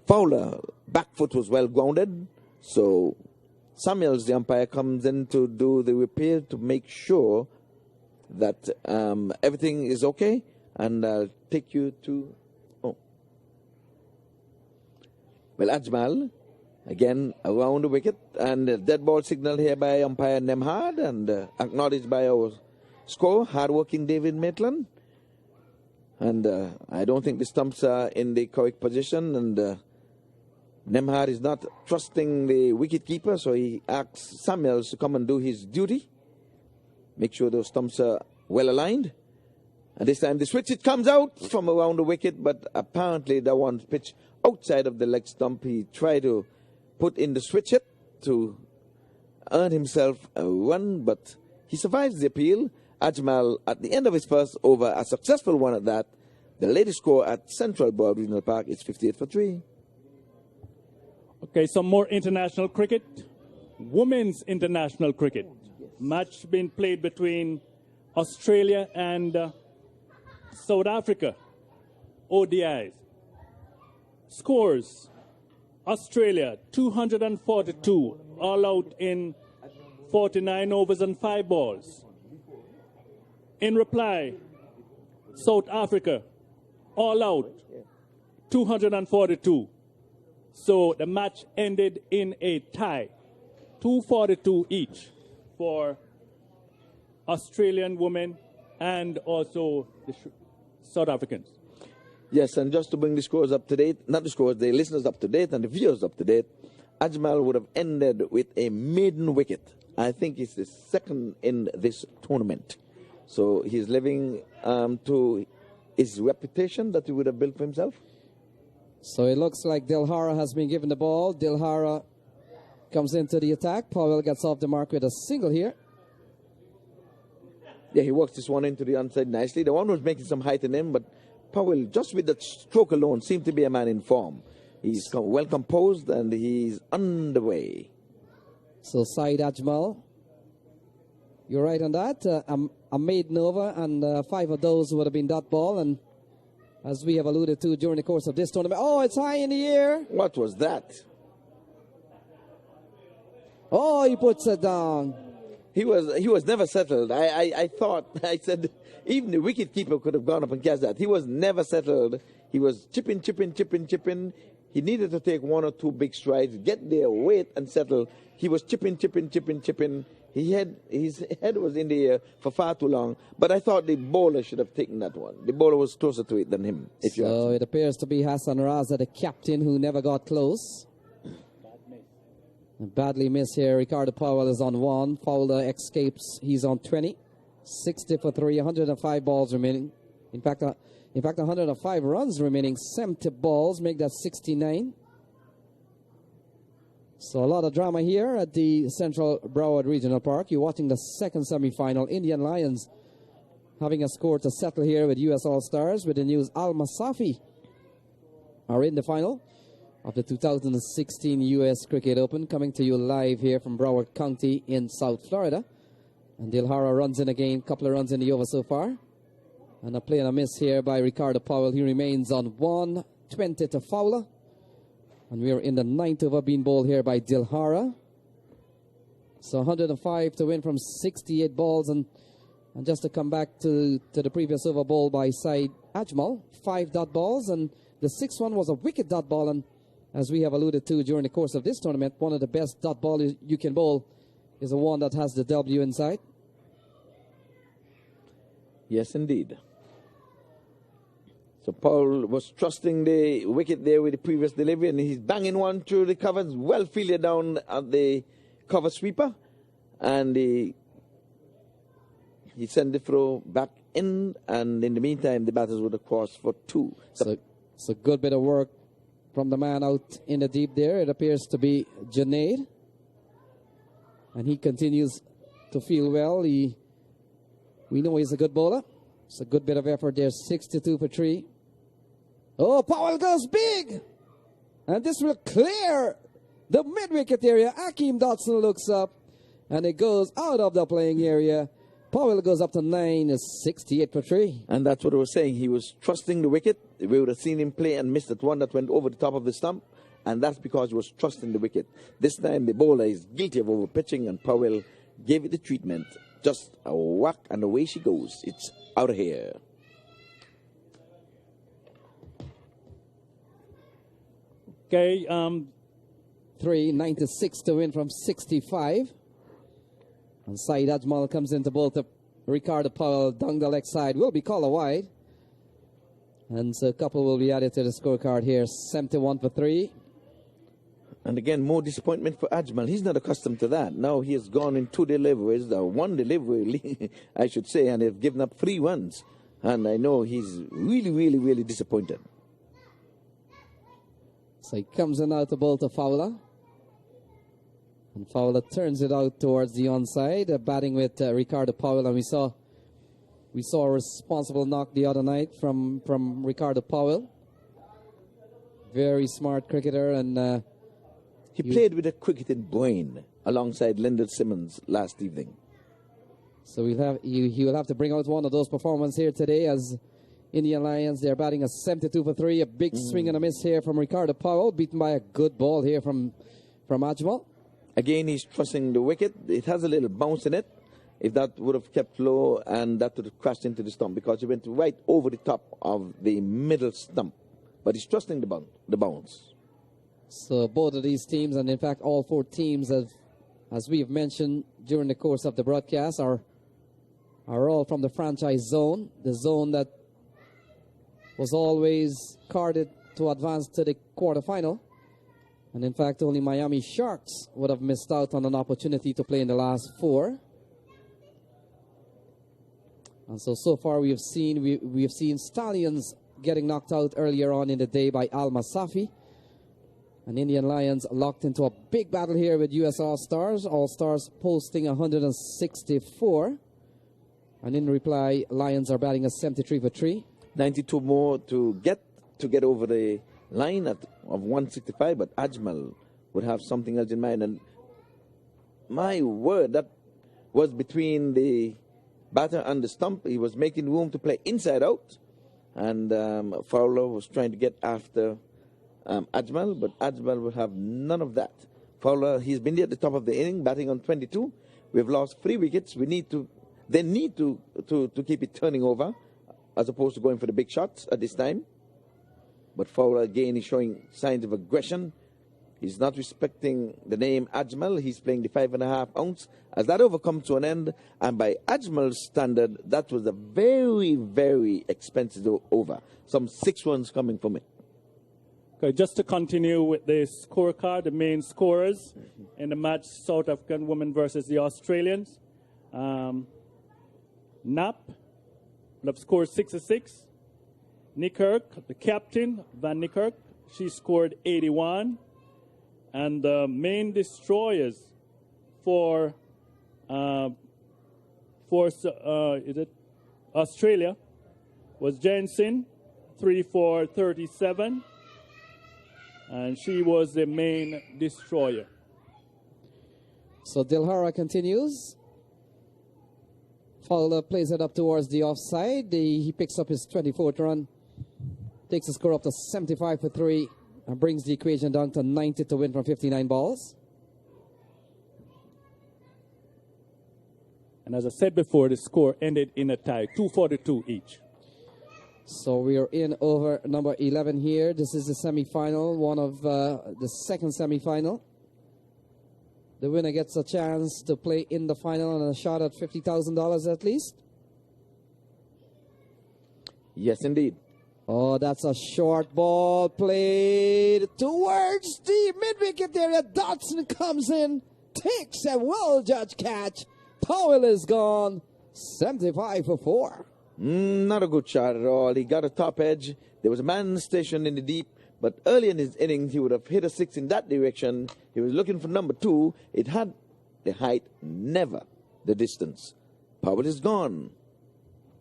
Fowler, back foot was well grounded. So Samuels, the umpire, comes in to do the repair to make sure that everything is okay. And I'll take you to... Well, Ajmal, again, around the wicket, and a dead ball signal here by umpire Nemhard, and acknowledged by our scorer, hard-working David Maitland. And I don't think the stumps are in the correct position, and Nemhard is not trusting the wicketkeeper, so he asks Samuels to come and do his duty. Make sure those stumps are well aligned. And this time the switch, it comes out from around the wicket, but apparently that one pitch outside of the leg stump. He tried to put in the switch hit to earn himself a run, but he survives the appeal. Ajmal, at the end of his first over, a successful one at that. The latest score at Central Board Regional Park is 58 for 3. Okay, some more international cricket. Women's international cricket. Match being played between Australia and South Africa, ODIs. Scores, Australia, 242, all out in 49 overs and 5 balls. In reply, South Africa, all out, 242. So the match ended in a tie, 242 each for Australian women and also the South Africans. Yes, and just to bring the scores up to date, not the scores, the listeners up to date and the viewers up to date, Ajmal would have ended with a maiden wicket. I think it's the second in this tournament. So he's living to his reputation that he would have built for himself. So it looks like Dilhara has been given the ball. Dilhara comes into the attack. Powell gets off the mark with a single here. Yeah, he works this one into the onside nicely. The one was making some height in him, but Powell, just with that stroke alone, seemed to be a man in form. He's well composed and he's underway. So Saeed Ajmal, you're right on that. A maiden over, and 5 of those would have been dot ball. And as we have alluded to during the course of this tournament, oh, it's high in the air. What was that? Oh, he puts it down. He was never settled. I thought, I said, even the wicketkeeper could have gone up and catch that. He was never settled. He was chipping. He needed to take 1 or 2 big strides, get there, wait, and settle. He was chipping. His head was in the air for far too long. But I thought the bowler should have taken that one. The bowler was closer to it than him. So it appears to be Hassan Raza, the captain, who never got close. Badly missed here. Ricardo Powell is on 1. Fowler escapes. He's on 20. 60 for 3. 105 balls remaining. In fact, 105 runs remaining. 70 balls make that 69. So a lot of drama here at the Central Broward Regional Park. You're watching the second semi-final. Indian Lions having a score to settle here with U.S. All-Stars with the news Al Masafi are in the final of the 2016 U.S. Cricket Open, coming to you live here from Broward County in South Florida. And Dilhara runs in again, couple of runs in the over so far. And a play and a miss here by Ricardo Powell. He remains on 120 to Fowler. And we are in the 9th over, being bowled here by Dilhara. So 105 to win from 68 balls. And just to come back to the previous over bowl by Saeed Ajmal, 5 dot balls. And the 6th one was a wicket dot ball. And as we have alluded to during the course of this tournament, one of the best dot balls you can bowl is the one that has the W inside. Yes, indeed. So Paul was trusting the wicket there with the previous delivery, and he's banging one through the covers, well fielded down at the cover sweeper, and he sent the throw back in, and in the meantime, the batters would have crossed for 2. So it's a good bit of work from the man out in the deep there. It appears to be Junaid. And he continues to feel well. We know he's a good bowler. It's a good bit of effort there. 62 for 3. Oh, Powell goes big. And this will clear the mid-wicket area. Akeem Dotson looks up. And it goes out of the playing area. Powell goes up to 9. Is 68 for 3. And that's what I was saying. He was trusting the wicket. We would have seen him play and missed that one that went over the top of the stump. And that's because he was trusting the wicket. This time the bowler is guilty of overpitching, and Powell gave it the treatment. Just a whack, and away she goes. It's out of here. Okay. 96 to win from 65. And Saeed Ajmal comes into bowl to Ricardo Powell down the leg side. Will be called a wide. And so a couple will be added to the scorecard here. 71 for 3. And again, more disappointment for Ajmal. He's not accustomed to that. Now he has gone in 2 deliveries, 1 delivery, I should say, and they've given up 3 runs. And I know he's really disappointed. So he comes in out the ball to Fowler. And Fowler turns it out towards the onside, batting with Ricardo Powell. And we saw a responsible knock the other night from Ricardo Powell. Very smart cricketer, and he played with a cricketing brain alongside Lyndon Simmons last evening. So he will have to bring out one of those performances here today, as Indian Lions, they're batting a 72 for 3. A big swing and a miss here from Ricardo Powell, beaten by a good ball here from Ajmal. Again, he's trusting the wicket. It has a little bounce in it. If that would have kept low, and that would have crashed into the stump, because he went right over the top of the middle stump. But he's trusting the bounce. So both of these teams, and in fact all 4 teams, as we have mentioned during the course of the broadcast, are all from the franchise zone, the zone that was always carded to advance to the quarterfinal. And in fact, only Miami Sharks would have missed out on an opportunity to play in the last 4. And so far we have seen Stallions getting knocked out earlier on in the day by Al Masafi. And Indian Lions locked into a big battle here with US All-Stars. All-Stars posting 164. And in reply, Lions are batting a 73 for 3. 92 more to get over the line of 165, but Ajmal would have something else in mind. And my word, that was between the batter and the stump. He was making room to play inside out, and Fowler was trying to get after Ajmal, but Ajmal would have none of that. Fowler, he's been there at the top of the inning, batting on 22. We've lost 3 wickets. They need to keep it turning over, as opposed to going for the big shots at this time. But Fowler again is showing signs of aggression. He's not respecting the name Ajmal. He's playing the 5.5 ounce. As that over comes to an end, and by Ajmal's standard, that was a very, very expensive over. Some 6 runs coming from it. Okay, just to continue with the scorecard, the main scorers in the match, South African women versus the Australians. Knapp would have scored 66. Niekerk, the captain, Van Niekerk, she scored 81. And the main destroyers for Australia was Jensen, 3 for 37. And she was the main destroyer. So Dilhara continues. Fowler plays it up towards the offside. He picks up his 24th run. Takes the score up to 75 for 3. And brings the equation down to 90 to win from 59 balls. And as I said before, the score ended in a tie, 242 each. So we are in over number 11 here. This is the semifinal, one of the second semifinal. The winner gets a chance to play in the final and a shot at $50,000 at least. Yes, indeed. Oh, that's a short ball played towards the mid-wicket area. Dotson comes in, takes a well-judged catch. Powell is gone, 75 for 4. Not a good shot at all. He got a top edge. There was a man stationed in the deep, but early in his innings, he would have hit a 6 in that direction. He was looking for number 2. It had the height, never the distance. Powell is gone.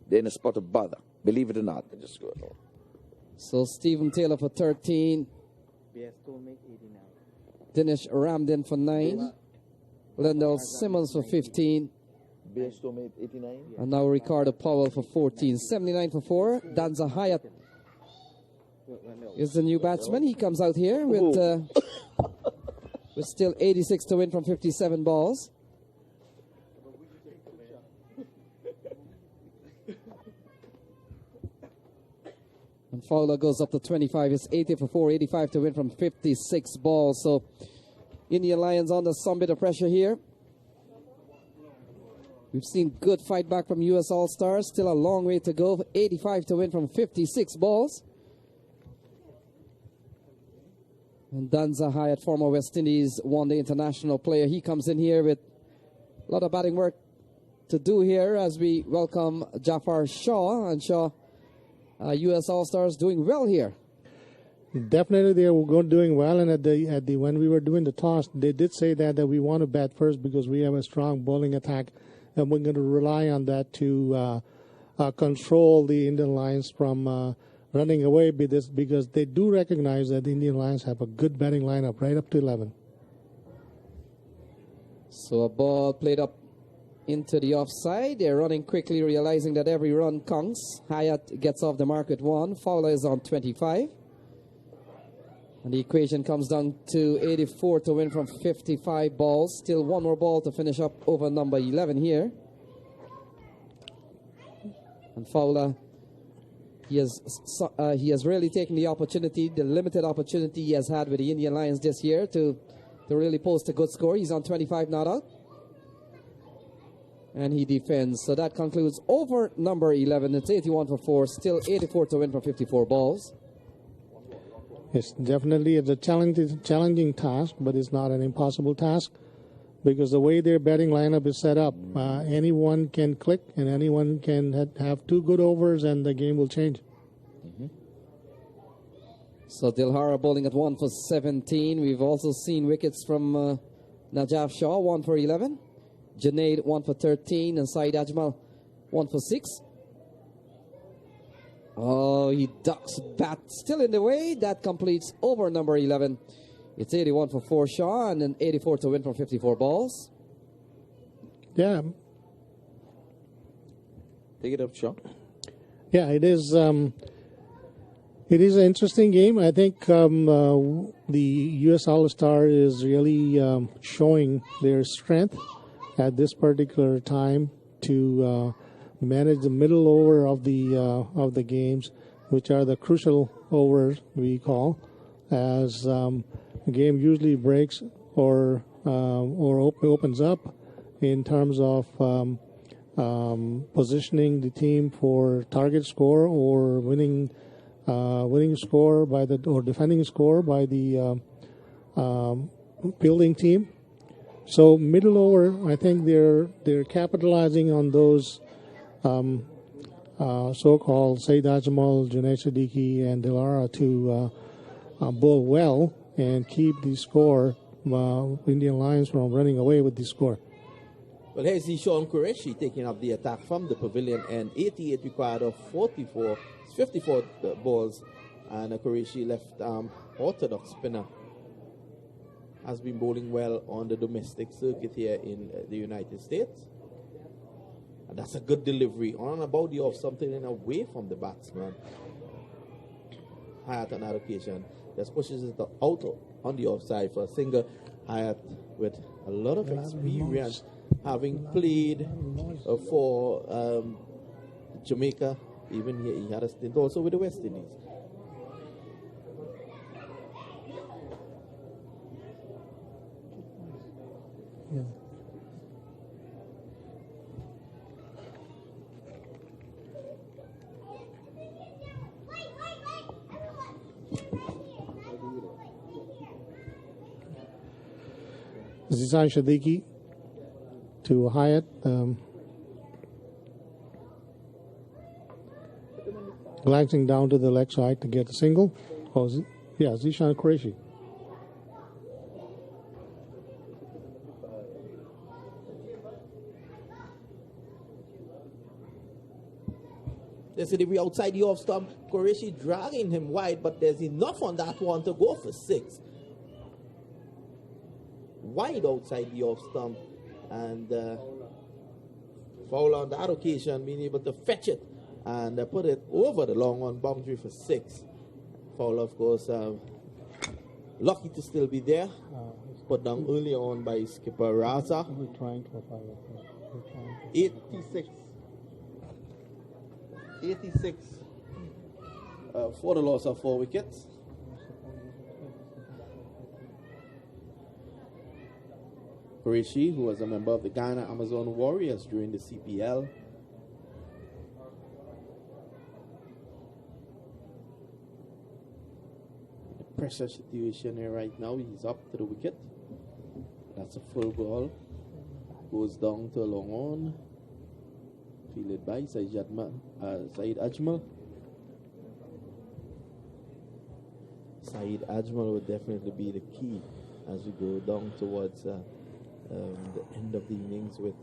They're in a spot of bother. Believe it or not. They just go along. So Stephen Taylor for 13. Dinesh Ramdin for 9. Lendell Simmons for 15. And now Ricardo Powell for 14. 79 for 4. Danza Hyatt is the new batsman. He comes out here with still 86 to win from 57 balls. And Fowler goes up to 25. It's 80 for 4, 85 to win from 56 balls. So Indian Lions under some bit of pressure here. We've seen good fight back from US All-Stars. Still a long way to go. 85 to win from 56 balls. And Danza Hyatt, former West Indies one-day international player. He comes in here with a lot of batting work to do here as we welcome Jafar Shaw. And Shaw, US All-Stars doing well here. Definitely they are doing well, and when we were doing the toss, they did say that we want to bat first because we have a strong bowling attack, and we're going to rely on that to control the Indian Lions from running away because they do recognize that the Indian Lions have a good batting lineup right up to 11. So a ball played up into the offside. They're running quickly, realizing that every run counts. Hyatt gets off the mark at 1. Fowler is on 25. And the equation comes down to 84 to win from 55 balls. Still one more ball to finish up over number 11 here. And Fowler, he has really taken the opportunity, the limited opportunity he has had with the Indian Lions this year to really post a good score. He's on 25 not out. And he defends. So that concludes over number 11. It's 81 for 4. Still 84 to win from 54 balls. It's definitely a challenging task, but it's not an impossible task because the way their batting lineup is set up, anyone can click and anyone can have 2 good overs and the game will change. So Dilhara bowling at 1 for 17. We've also seen wickets from Najaf Shaw, 1 for 11. Junaid, 1 for 13. And Saeed Ajmal, 1 for 6. Oh, he ducks bat still in the way. That completes over number 11. It's 81 for 4 Shaw and then 84 to win from 54 balls. Yeah. Take it up, Shaw. Yeah, it is. It is an interesting game. I think the U.S. All-Star is really showing their strength at this particular time to manage the middle over of the games, which are the crucial overs we call, as the game usually breaks or opens up in terms of positioning the team for target score or winning score by or defending score by the fielding team. So middle over, I think they're capitalizing on those so-called Saeed Ajmal, Junaid Siddiqui, and Dilhara to bowl well and keep the score, Indian Lions from running away with the score. Well, here's Sean Qureshi taking up the attack from the pavilion end. 88 required of 54 balls, and Qureshi left orthodox spinner has been bowling well on the domestic circuit here in the United States. And that's a good delivery on a body of something and away from the batsman. Hyatt on that occasion just pushes it out on the offside for a single. Hyatt with a lot of experience, having played for Jamaica. Even here, he had a stint also with the West Indies. Yeah. Zishan Siddiqui to Hyatt. Glancing down to the leg side to get a single. Oh, Zishan Qureshi. They said we outside the off stump. Qureshi dragging him wide, but there's enough on that one to go for 6. Wide outside the off stump, and Fowler on that occasion being able to fetch it and put it over the long on boundary for 6. Fowler, of course, lucky to still be there. Put down early on by skipper Raza. 86 for the loss of 4 wickets. Qureshi, who was a member of the Ghana Amazon Warriors during the CPL. The pressure situation here right now, he's up to the wicket. That's a full ball. Goes down to a long on. Fielded by Saeed Ajmal. Saeed Ajmal would definitely be the key as we go down towards the end of the innings with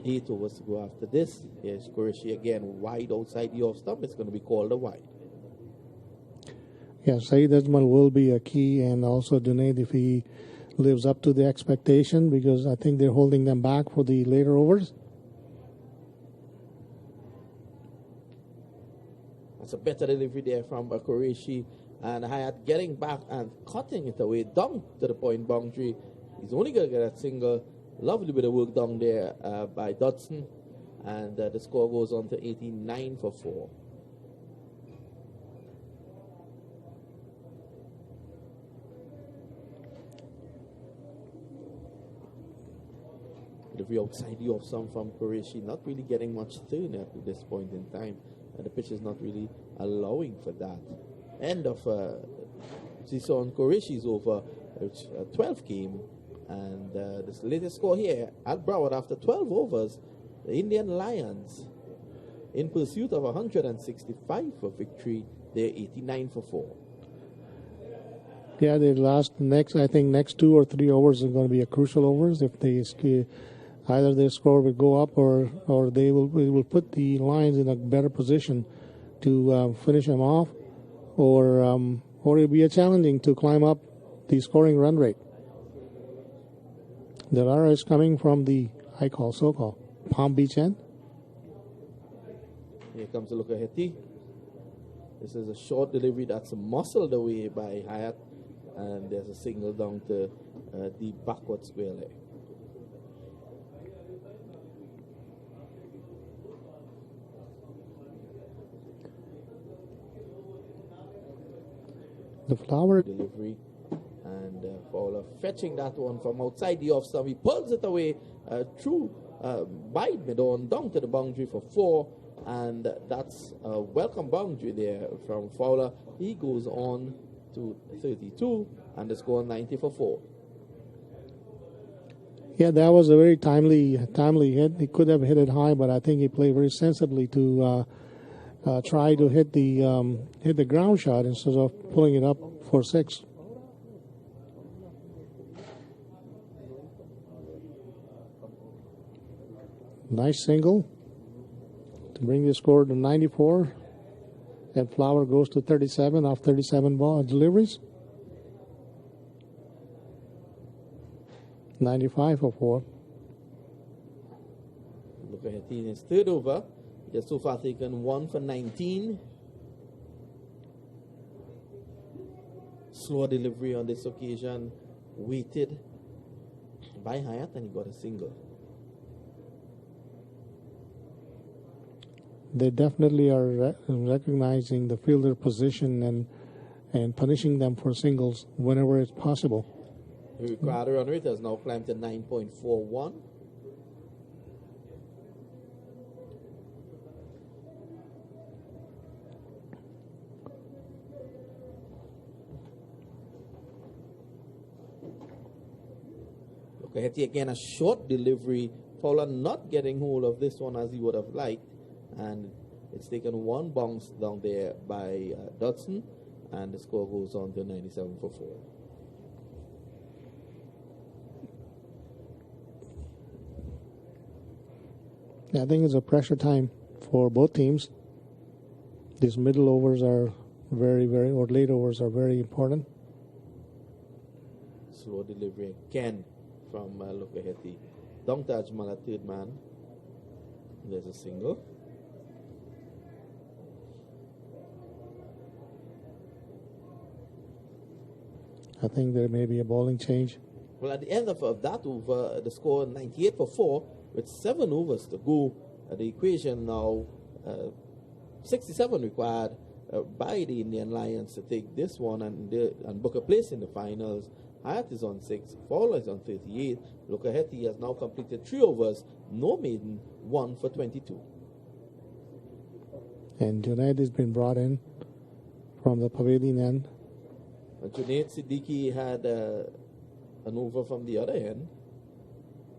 8 overs to go after this. Here's Qureshi again wide outside the off stump. It's going to be called a wide. Yeah, Saeed Ajmal will be a key, and also Junaid, if he lives up to the expectation, because I think they're holding them back for the later overs. That's a better delivery there from Qureshi, and Hyatt getting back and cutting it away down to the point boundary. He's only going to get a single. Lovely bit of work down there by Dodson, and the score goes on to 89 for 4. Delivery outside the off some from Qureshi, not really getting much turn at this point in time, and the pitch is not really allowing for that. End of season on Qureshi's over. It's a 12th game. And this latest score here at Broward after 12 overs, the Indian Lions in pursuit of 165 for victory. They're 89 for 4. Yeah, I think next 2 or 3 overs are going to be a crucial overs. If they either their score will go up or they will put the Lions in a better position to finish them off, or it'll be a challenging to climb up the scoring run rate. The runner is coming from the so-called Palm Beach end. Here comes a look at Hetty. This is a short delivery that's muscled away by Hyatt, and there's a single down to the backward square leg. The flower delivery. And Fowler fetching that one from outside the off stump. He pulls it away through by mid-on down to the boundary for 4. And that's a welcome boundary there from Fowler. He goes on to 32 and the score 90 for 4. Yeah, that was a very timely hit. He could have hit it high, but I think he played very sensibly to try to hit the ground shot instead of pulling it up for 6. Nice single to bring the score to 94, and Flower goes to 37 off 37 ball deliveries. 95 for 4. Look at in his third over. He has so far taken 1 for 19. Slow delivery on this occasion. Weighted by Hyatt, and he got a single. They definitely are recognizing the fielder position and punishing them for singles whenever it's possible. The required run rate has now climbed to 9.41. Okay, Hetty again, a short delivery. Fowler not getting hold of this one as he would have liked. And it's taken 1 bounce down there by Dodson, and the score goes on to 97 for 4. I think it's a pressure time for both teams. These middle overs are or late overs are very important. Slow delivery again from Lukaheti. Down to Ajmal at third man. There's a single. I think there may be a bowling change. Well, at the end of that over, the score 98 for 4, with 7 overs to go. The equation now 67 required by the Indian Lions to take this one and book a place in the finals. Hyatt is on 6, Fowler is on 38. Lukaheti has now completed 3 overs, no maiden, 1 for 22. And Junaid has been brought in from the pavilion end. Junaid Siddiqui had an over from the other end.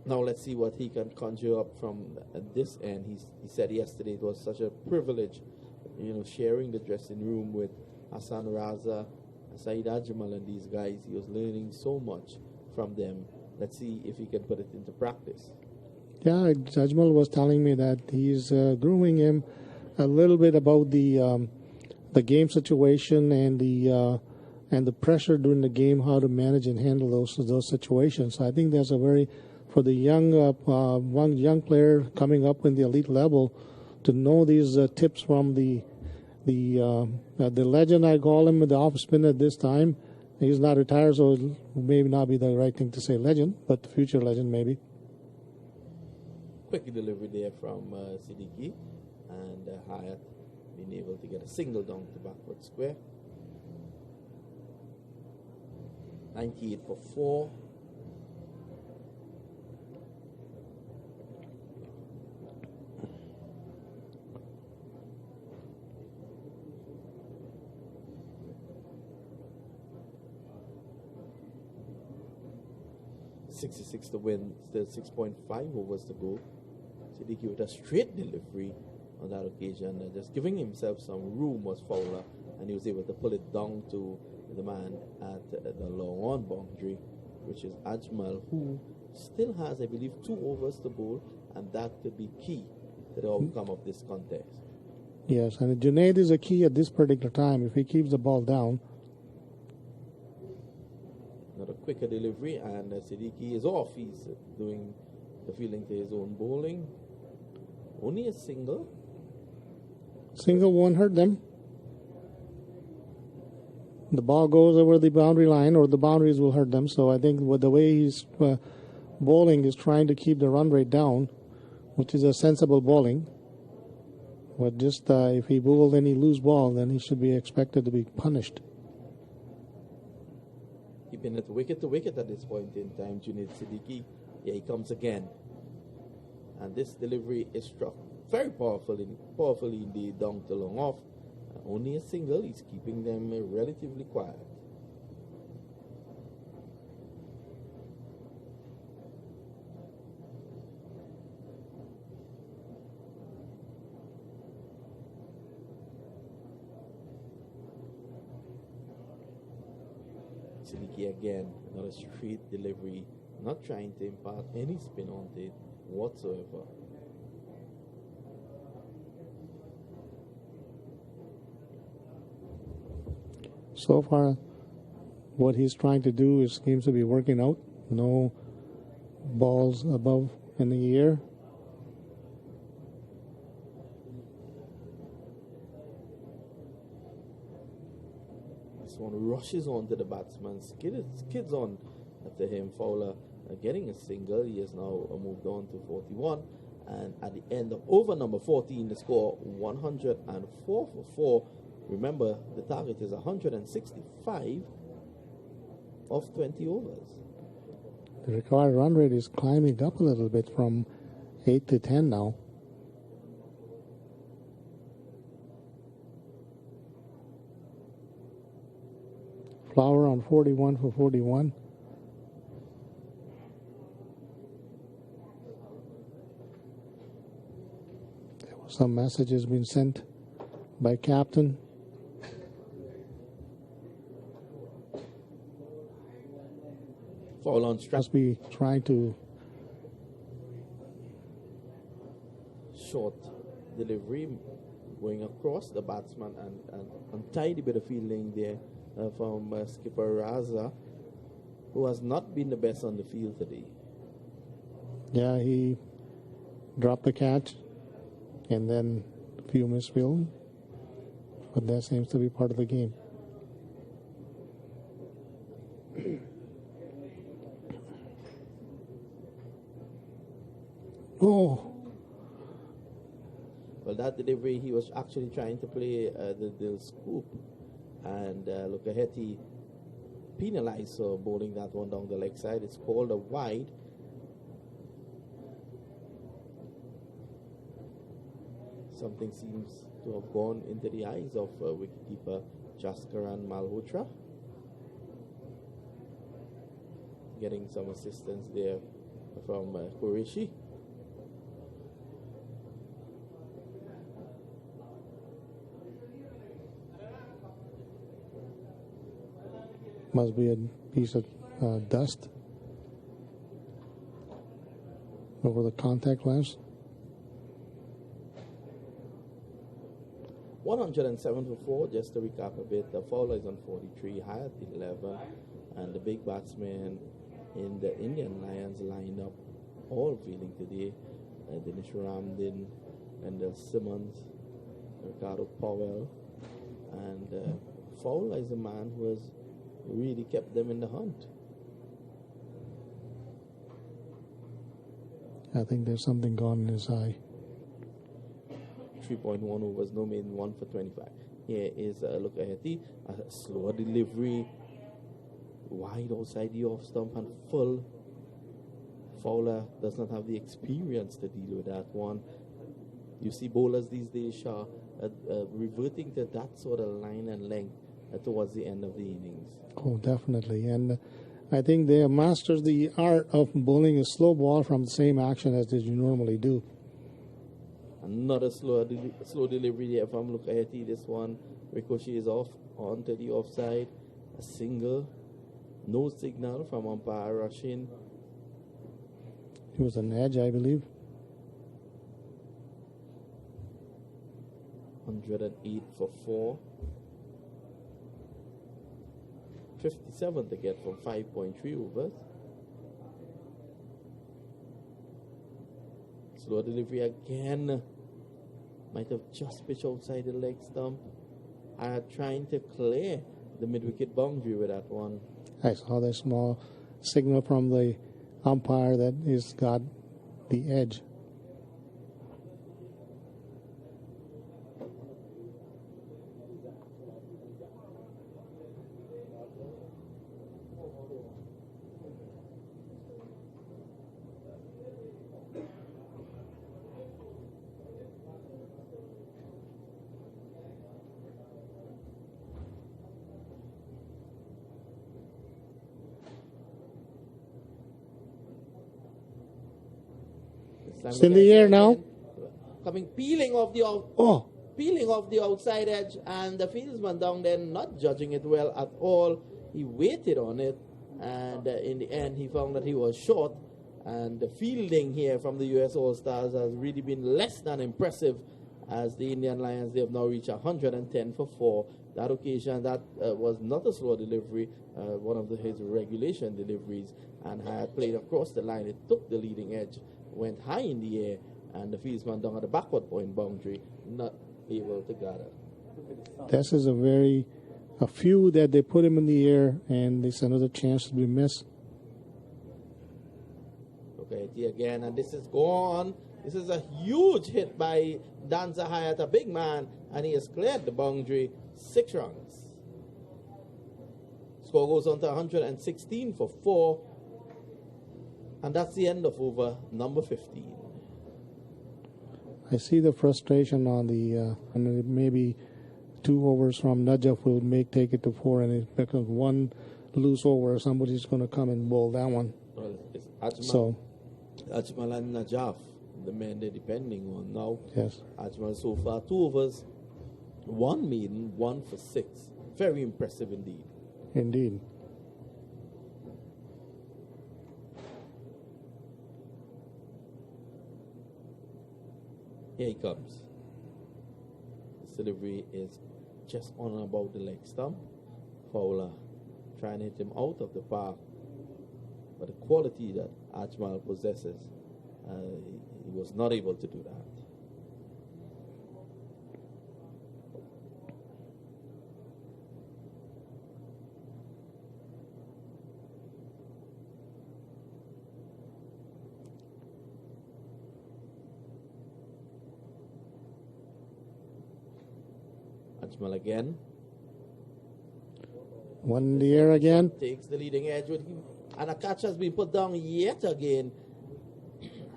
Now let's see what he can conjure up from this end. He said yesterday it was such a privilege, sharing the dressing room with Hassan Raza, Saeed Ajmal and these guys. He was learning so much from them. Let's see if he can put it into practice. Yeah, Ajmal was telling me that he's grooming him a little bit about the game situation and and the pressure during the game, how to manage and handle those situations. So I think that's a very, for the one young player coming up in the elite level, to know these tips from the legend, I call him, the off spin at this time. He's not retired, so it may not be the right thing to say legend, but the future legend maybe. Quick delivery there from Siddiqui, and Hyatt being able to get a single down to backward square. 98 for 4. $66 to win, still 6.5 overs to go. Siddiqui with a straight delivery on that occasion, just giving himself some room was Fowler, and he was able to pull it down to the man at the long on boundary, which is Ajmal, who still has, I believe, 2 overs to bowl, and that could be key to the outcome of this contest. Yes, and Junaid is a key at this particular time. If he keeps the ball down. Another quicker delivery, and Siddiqui is off. He's doing the fielding to his own bowling. Only a single. Single won't hurt them. The ball goes over the boundary line, or the boundaries will hurt them. So I think with the way he's bowling is trying to keep the run rate down, which is a sensible bowling. But just if he bowls any loose ball, then he should be expected to be punished. Keeping it wicket to wicket at this point in time, Junaid Siddiqui. Yeah, he comes again. And this delivery is struck very powerfully indeed down to long off. Only a single, he's keeping them relatively quiet. Siddiqui again, another straight delivery, not trying to impart any spin on it whatsoever. So far, what he's trying to do seems to be working out. No balls above in the air. This one rushes on to the batsman, skids on after him. Fowler getting a single. He has now moved on to 41. And at the end of over number 14, the score 104 for 4. Remember, the target is 165 of 20 overs. The required run rate is climbing up a little bit from 8 to 10 now. Flower on 41 for 41. There were some messages being sent by captain. Fall on strike. Must be trying to short delivery going across the batsman and untidy bit of fielding there from skipper Raza, who has not been the best on the field today. Yeah, he dropped the catch and then a few misfield, but that seems to be part of the game. Oh. Well, that delivery, he was actually trying to play the scoop, and Lukaheti penalized for bowling that one down the leg side. It's called a wide. Something seems to have gone into the eyes of wicketkeeper Jaskaran Malhotra. Getting some assistance there from Qureshi. Must be a piece of dust over the contact lens. 107 for 4, just to recap a bit. The Fowler is on 43, Hyatt 11, and the big batsmen in the Indian Lions lineup all fielding today. Dinesh Ramdin, Wendell Simmons, Ricardo Powell, and Fowler is a man who has really kept them in the hunt. I think there's something gone in his eye. 3.1 overs, no maiden, 1 for 25. Here is a look ahead. A slower delivery, wide outside the off stump and full. Fowler does not have the experience to deal with that one. You see bowlers these days, Shah, reverting to that sort of line and length towards the end of the innings. Oh, definitely. And I think they have mastered the art of bowling a slow ball from the same action as you normally do. Another slow delivery there from look ahead. This one, ricochet is off onto the offside. A single, no signal from umpire rushing. It was an edge, I believe. 108 for 4. 57 to get from 5.3 overs. Slow delivery again. Might have just pitched outside the leg stump. Trying to clear the mid-wicket boundary with that one. I saw the small signal from the umpire that he's got the edge. It's in the air now. Coming peeling off the outside edge, and the fieldsman down there not judging it well at all. He waited on it, and in the end he found that he was short. And the fielding here from the US All-Stars has really been less than impressive, as the Indian Lions, they have now reached 110 for 4. That occasion, that was not a slow delivery, one of his regulation deliveries, and had played across the line. It took the leading edge, went high in the air, and the fieldsman down at the backward point boundary, not able to gather. This is a few that they put him in the air, and it's another chance to be missed. Okay, again, and this is gone. This is a huge hit by Danza Hyatt, a big man, and he has cleared the boundary. 6 runs. Score goes on to 116 for 4. And that's the end of over number 15. I see the frustration on the, and maybe 2 overs from Najaf will take it to 4, and it becomes 1 loose over. Somebody's going to come and bowl that one. Well, it's Ajmal and Najaf, the men they're depending on now. Yes. Ajmal so far 2 overs, 1 maiden, 1 for 6. Very impressive indeed. Indeed. Here he comes. This delivery is just on and about the leg stump. Fowler trying to hit him out of the park. But the quality that Ajmal possesses, he was not able to do that. Ajmal again. 1 in the air again. Takes the leading edge with him. And a catch has been put down yet again.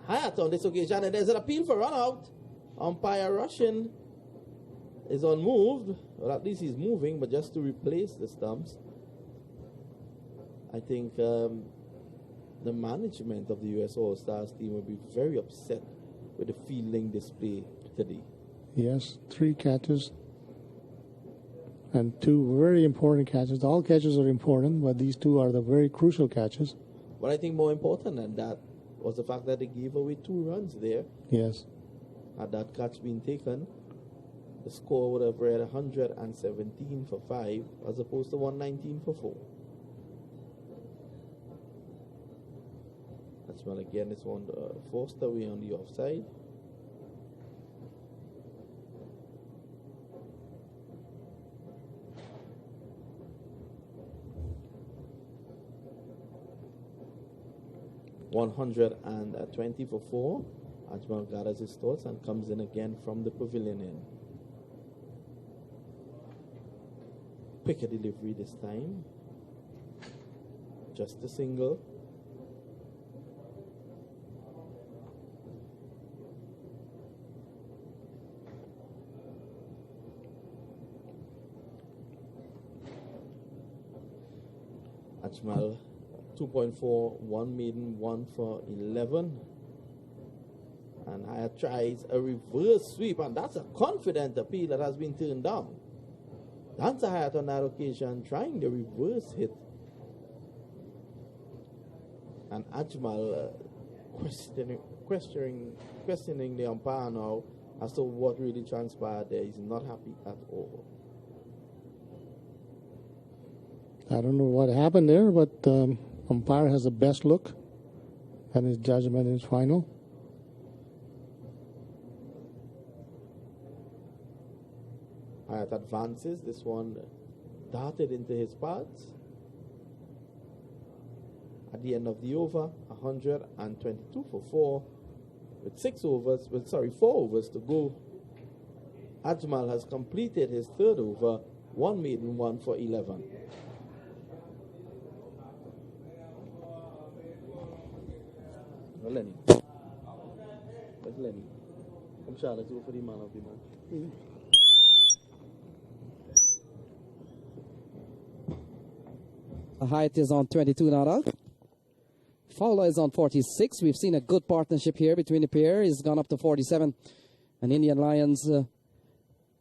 Hyatt on this occasion. And there's an appeal for run out. Umpire Russian is unmoved. Well, at least he's moving, but just to replace the stumps. I think the management of the US All-Stars team will be very upset with the fielding display today. Yes, 3 catches. And 2 very important catches. All catches are important, but these 2 are the very crucial catches. What I think more important than that was the fact that they gave away 2 runs there. Yes. Had that catch been taken, the score would have read 117 for 5 as opposed to 119 for 4. That's well again, this one forced away on the offside. $120 for 4. Ajmal gathers his thoughts and comes in again from the pavilion end. Quicker delivery this time. Just a single. Ajmal 2.4, 1 maiden, 1 for 11. And Hyatt tries a reverse sweep, and that's a confident appeal that has been turned down. Dancer Hyatt on that occasion trying the reverse hit. And Ajmal questioning the umpire now as to what really transpired there. He's not happy at all. I don't know what happened there, but umpire has the best look, and his judgment is final. Hyatt advances. This one darted into his pads. At the end of the over, 122 for 4, with 4 overs to go. Ajmal has completed his third over, 1 maiden, 1 for 11. Lenny. That's Lenny. Come Charles, let's go for the man of the match. Hyatt is on 22 not out. Fowler is on 46. We've seen a good partnership here between the pair. He's gone up to 47. And Indian Lions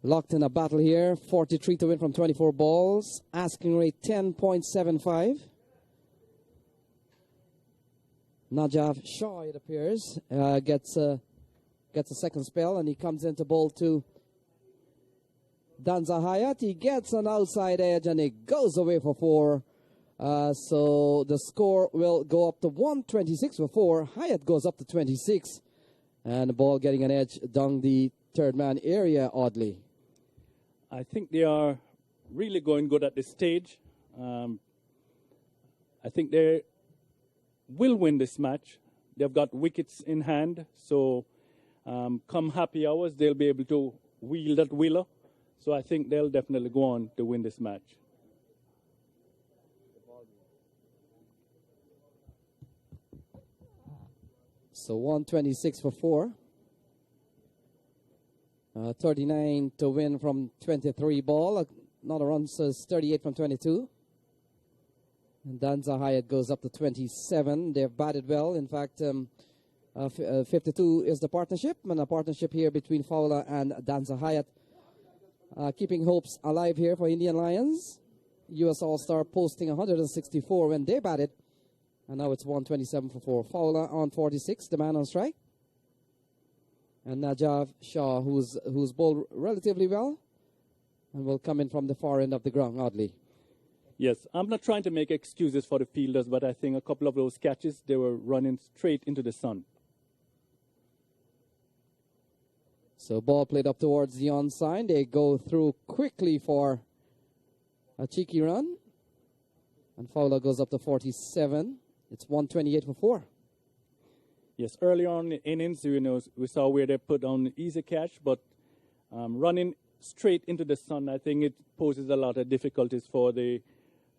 locked in a battle here. 43 to win from 24 balls. Asking rate 10.75. Najaf Shaw, it appears, gets a second spell, and he comes into bowl to Danza Hyatt. He gets an outside edge, and he goes away for 4. So the score will go up to 126 for 4. Hyatt goes up to 26. And the ball getting an edge down the third man area, oddly. I think they are really going good at this stage. I think they will win this match. They've got wickets in hand. So come happy hours, they'll be able to wheel that wheeler. So I think they'll definitely go on to win this match. So 126 for 4. 39 to win from 23 ball. Another run says 38 from 22. And Danza Hyatt goes up to 27. They've batted well. In fact, 52 is the partnership. And a partnership here between Fowler and Danza Hyatt. Keeping hopes alive here for Indian Lions. U.S. All-Star posting 164 when they batted. And now it's 127 for 4. Fowler on 46, the man on strike. And Najaf Shah, who's bowled relatively well, and will come in from the far end of the ground, oddly. Yes, I'm not trying to make excuses for the fielders, but I think a couple of those catches, they were running straight into the sun. So ball played up towards the onside. They go through quickly for a cheeky run. And Fowler goes up to 47. It's 128 for 4. Yes, early on in the innings, we saw where they put on the easy catch, but running straight into the sun, I think it poses a lot of difficulties for the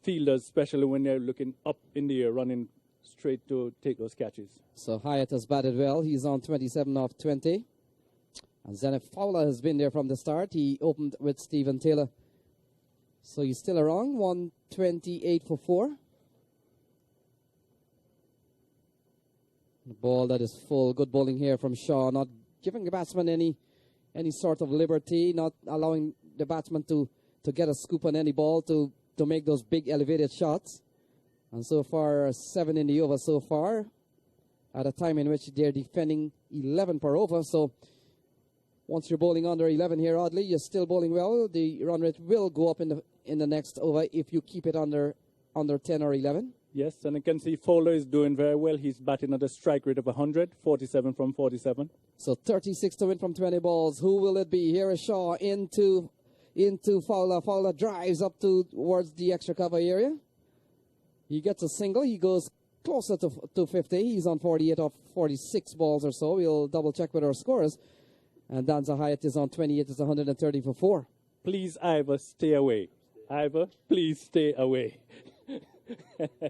fielders, especially when they're looking up in the air, running straight to take those catches. So Hyatt has batted well. He's on 27 off 20. And Zenith Fowler has been there from the start. He opened with Stephen Taylor. So he's still around, 128 for 4. The ball that is full. Good bowling here from Shaw, not giving the batsman any sort of liberty, not allowing the batsman to get a scoop on any ball to make those big elevated shots. And so far, 7 in the over so far, at a time in which they're defending 11 per over. So Once you're bowling under 11 here, oddly, you're still bowling well. The run rate will go up in the next over if you keep it under 10 or 11. Yes, and you can see Fowler is doing very well. He's batting at a strike rate of 100, 47 from 47. So 36 to win from 20 balls. Who will it be? Here is Shaw into Fowler. Fowler drives up towards the extra cover area. He gets a single. He goes closer to 50. He's on 48 of 46 balls or so. We'll double check with our scores. And Danza Hyatt is on 28. It's 130 for 4. Please, Ivor, stay away. Ivor, please stay away.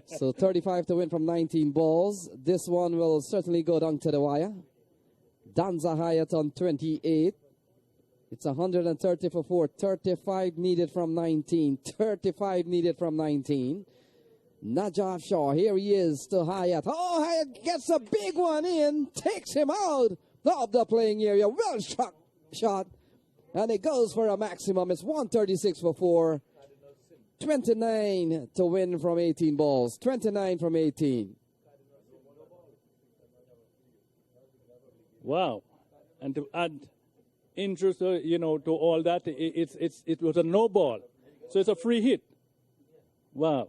So 35 to win from 19 balls. This one will certainly go down to the wire. Danza Hyatt on 28. It's 130 for 4. 35 needed from 19. 35 needed from 19. Najaf Shaw, here he is to Hyatt. Oh, Hyatt gets a big one in. Takes him out of the playing area. Well struck shot. And it goes for a maximum. It's 136 for 4. 29 to win from 18 balls. 29 from 18. Wow. And to add interest, to all that, it was a no ball. So it's a free hit. Wow.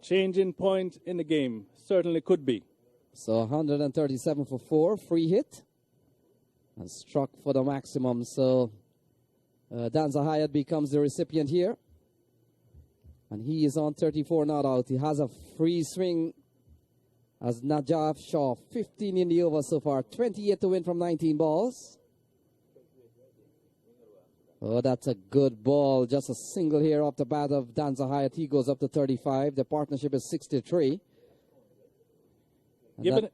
Changing point in the game. Certainly could be. So 137 for 4. Free hit. And struck for the maximum. So Danza Hyatt becomes the recipient here. And he is on 34 not out. He has a free swing as Najaf Shaw. 15 in the over so far. 28 to win from 19 balls. Oh, that's a good ball. Just a single here off the bat of Danza Hyatt. He goes up to 35. The partnership is 63. Given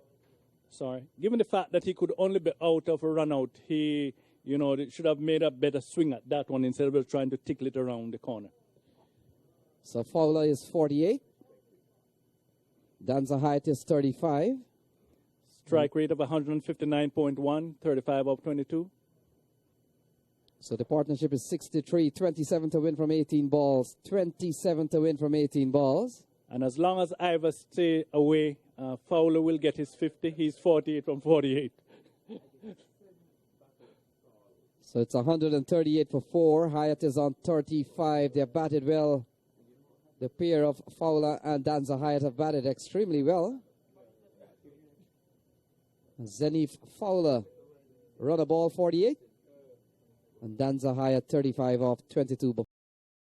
the fact that he could only be out of a run out, he should have made a better swing at that one instead of trying to tickle it around the corner. So Fowler is 48. Danza Hyatt is 35. Strike rate of 159.1, 35 of 22. So the partnership is 63, 27 to win from 18 balls, 27 to win from 18 balls. And as long as Ivor stay away, Fowler will get his 50. He's 48 from 48. So it's 138 for 4. Hyatt is on 35. They have batted well. The pair of Fowler and Danza Hyatt have batted extremely well. Zenith Fowler run a ball 48. And Danza Hyatt 35 off 22.